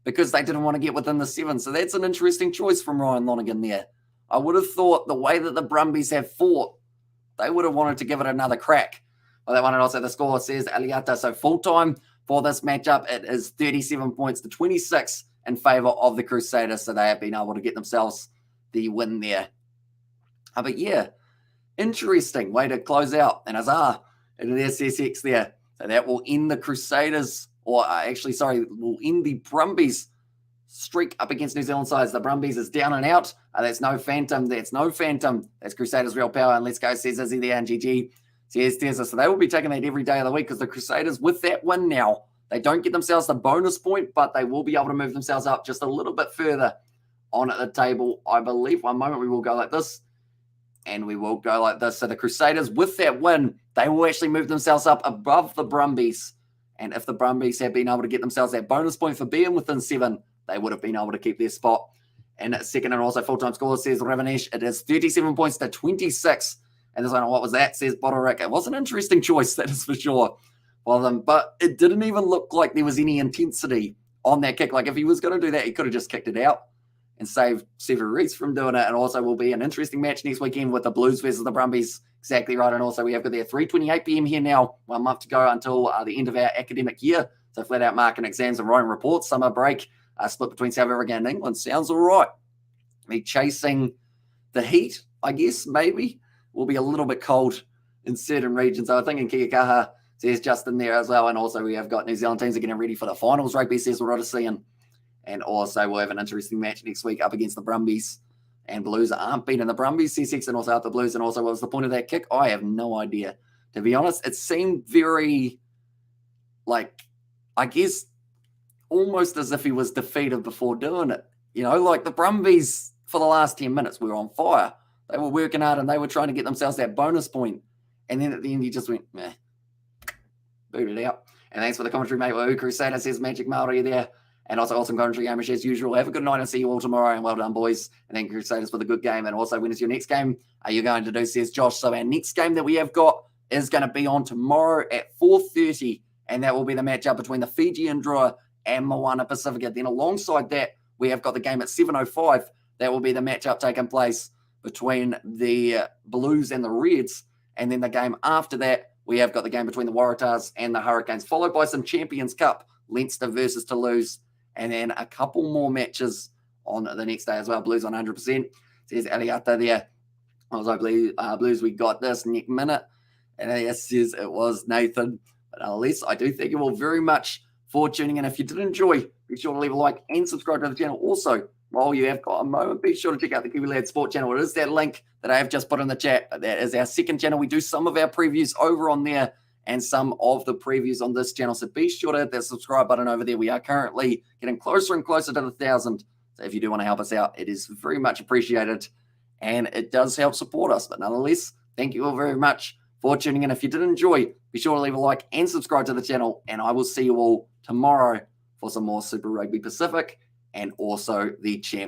because they didn't want to get within the 7. So that's an interesting choice from Ryan Lonergan there. I would have thought the way that the Brumbies have fought, they would have wanted to give it another crack. Well, that one, and also the score says Aliata. So full time for this matchup, it is 37 points to 26 in favour of the Crusaders. So they have been able to get themselves the win there. But yeah, interesting way to close out. And Azar into the SSX there. So that will end the Crusaders, or actually, sorry, will end the Brumbies streak up against New Zealand sides. The Brumbies is down and out. That's no phantom. That's no phantom. That's Crusaders' real power. And let's go, says Izzy there, and GG says Tessa. So they will be taking that every day of the week because the Crusaders, with that win now, they don't get themselves the bonus point, but they will be able to move themselves up just a little bit further on at the table, I believe. One moment, we will go like this. And we will go like this. So the Crusaders, with that win, they will actually move themselves up above the Brumbies. And if the Brumbies had been able to get themselves that bonus point for being within 7, they would have been able to keep their spot. And second and also full-time score, says Ravinesh. It is 37 points to 26. And this one, what was that, says Bottlereck. It was an interesting choice, that is for sure, for them. But it didn't even look like there was any intensity on that kick. Like if he was going to do that, he could have just kicked it out and save Sever Reese from doing it. And also will be an interesting match next weekend with the Blues versus the Brumbies. Exactly right. And also we have got there 3:28 p.m. here now. 1 month to go until the end of our academic year. So flat out marking exams and writing reports, summer break. split between South Africa and England. Sounds all right. Be chasing the heat, I guess, maybe. Will be a little bit cold in certain regions. So I think in Kiakaha, there's Justin there as well. And also we have got New Zealand teams are getting ready for the finals rugby, says we're Odyssey. And also we'll have an interesting match next week up against the Brumbies. And Blues aren't beating the Brumbies, C6 and also out the Blues. And also what was the point of that kick? I have no idea. To be honest, it seemed very, like, I guess, almost as if he was defeated before doing it. You know, like the Brumbies for the last 10 minutes were on fire. They were working hard and they were trying to get themselves that bonus point. And then at the end, he just went, meh, booted out. And thanks for the commentary, mate. Well, Crusader says Magic Maori there. And also awesome commentary, Amish, as usual. Have a good night and see you all tomorrow. And well done, boys. And then Crusaders for the good game. And also, when is your next game? Are you going to do, says Josh. So our next game that we have got is going to be on tomorrow at 4:30. And that will be the matchup between the Fijian Drua and Moana Pacifica. Then alongside that, we have got the game at 7:05. That will be the matchup taking place between the Blues and the Reds. And then the game after that, we have got the game between the Waratahs and the Hurricanes, followed by some Champions Cup, Leinster versus Toulouse, and then a couple more matches on the next day as well. Blues on 100%. Says Aliata there. I was like, Blues, we got this. Nick Minute. And it says it was Nathan. But nonetheless, I do thank you all very much for tuning in. If you did enjoy, be sure to leave a like and subscribe to the channel. Also, while you have got a moment, be sure to check out the Kiwi Lad Sport channel. It is that link that I have just put in the chat. That is our second channel. We do some of our previews over on there and some of the previews on this channel. So be sure to hit that subscribe button over there. We are currently getting closer and closer to the 1,000. So if you do want to help us out, it is very much appreciated. And it does help support us. But nonetheless, thank you all very much for tuning in. If you did enjoy, be sure to leave a like and subscribe to the channel. And I will see you all tomorrow for some more Super Rugby Pacific and also the Champions.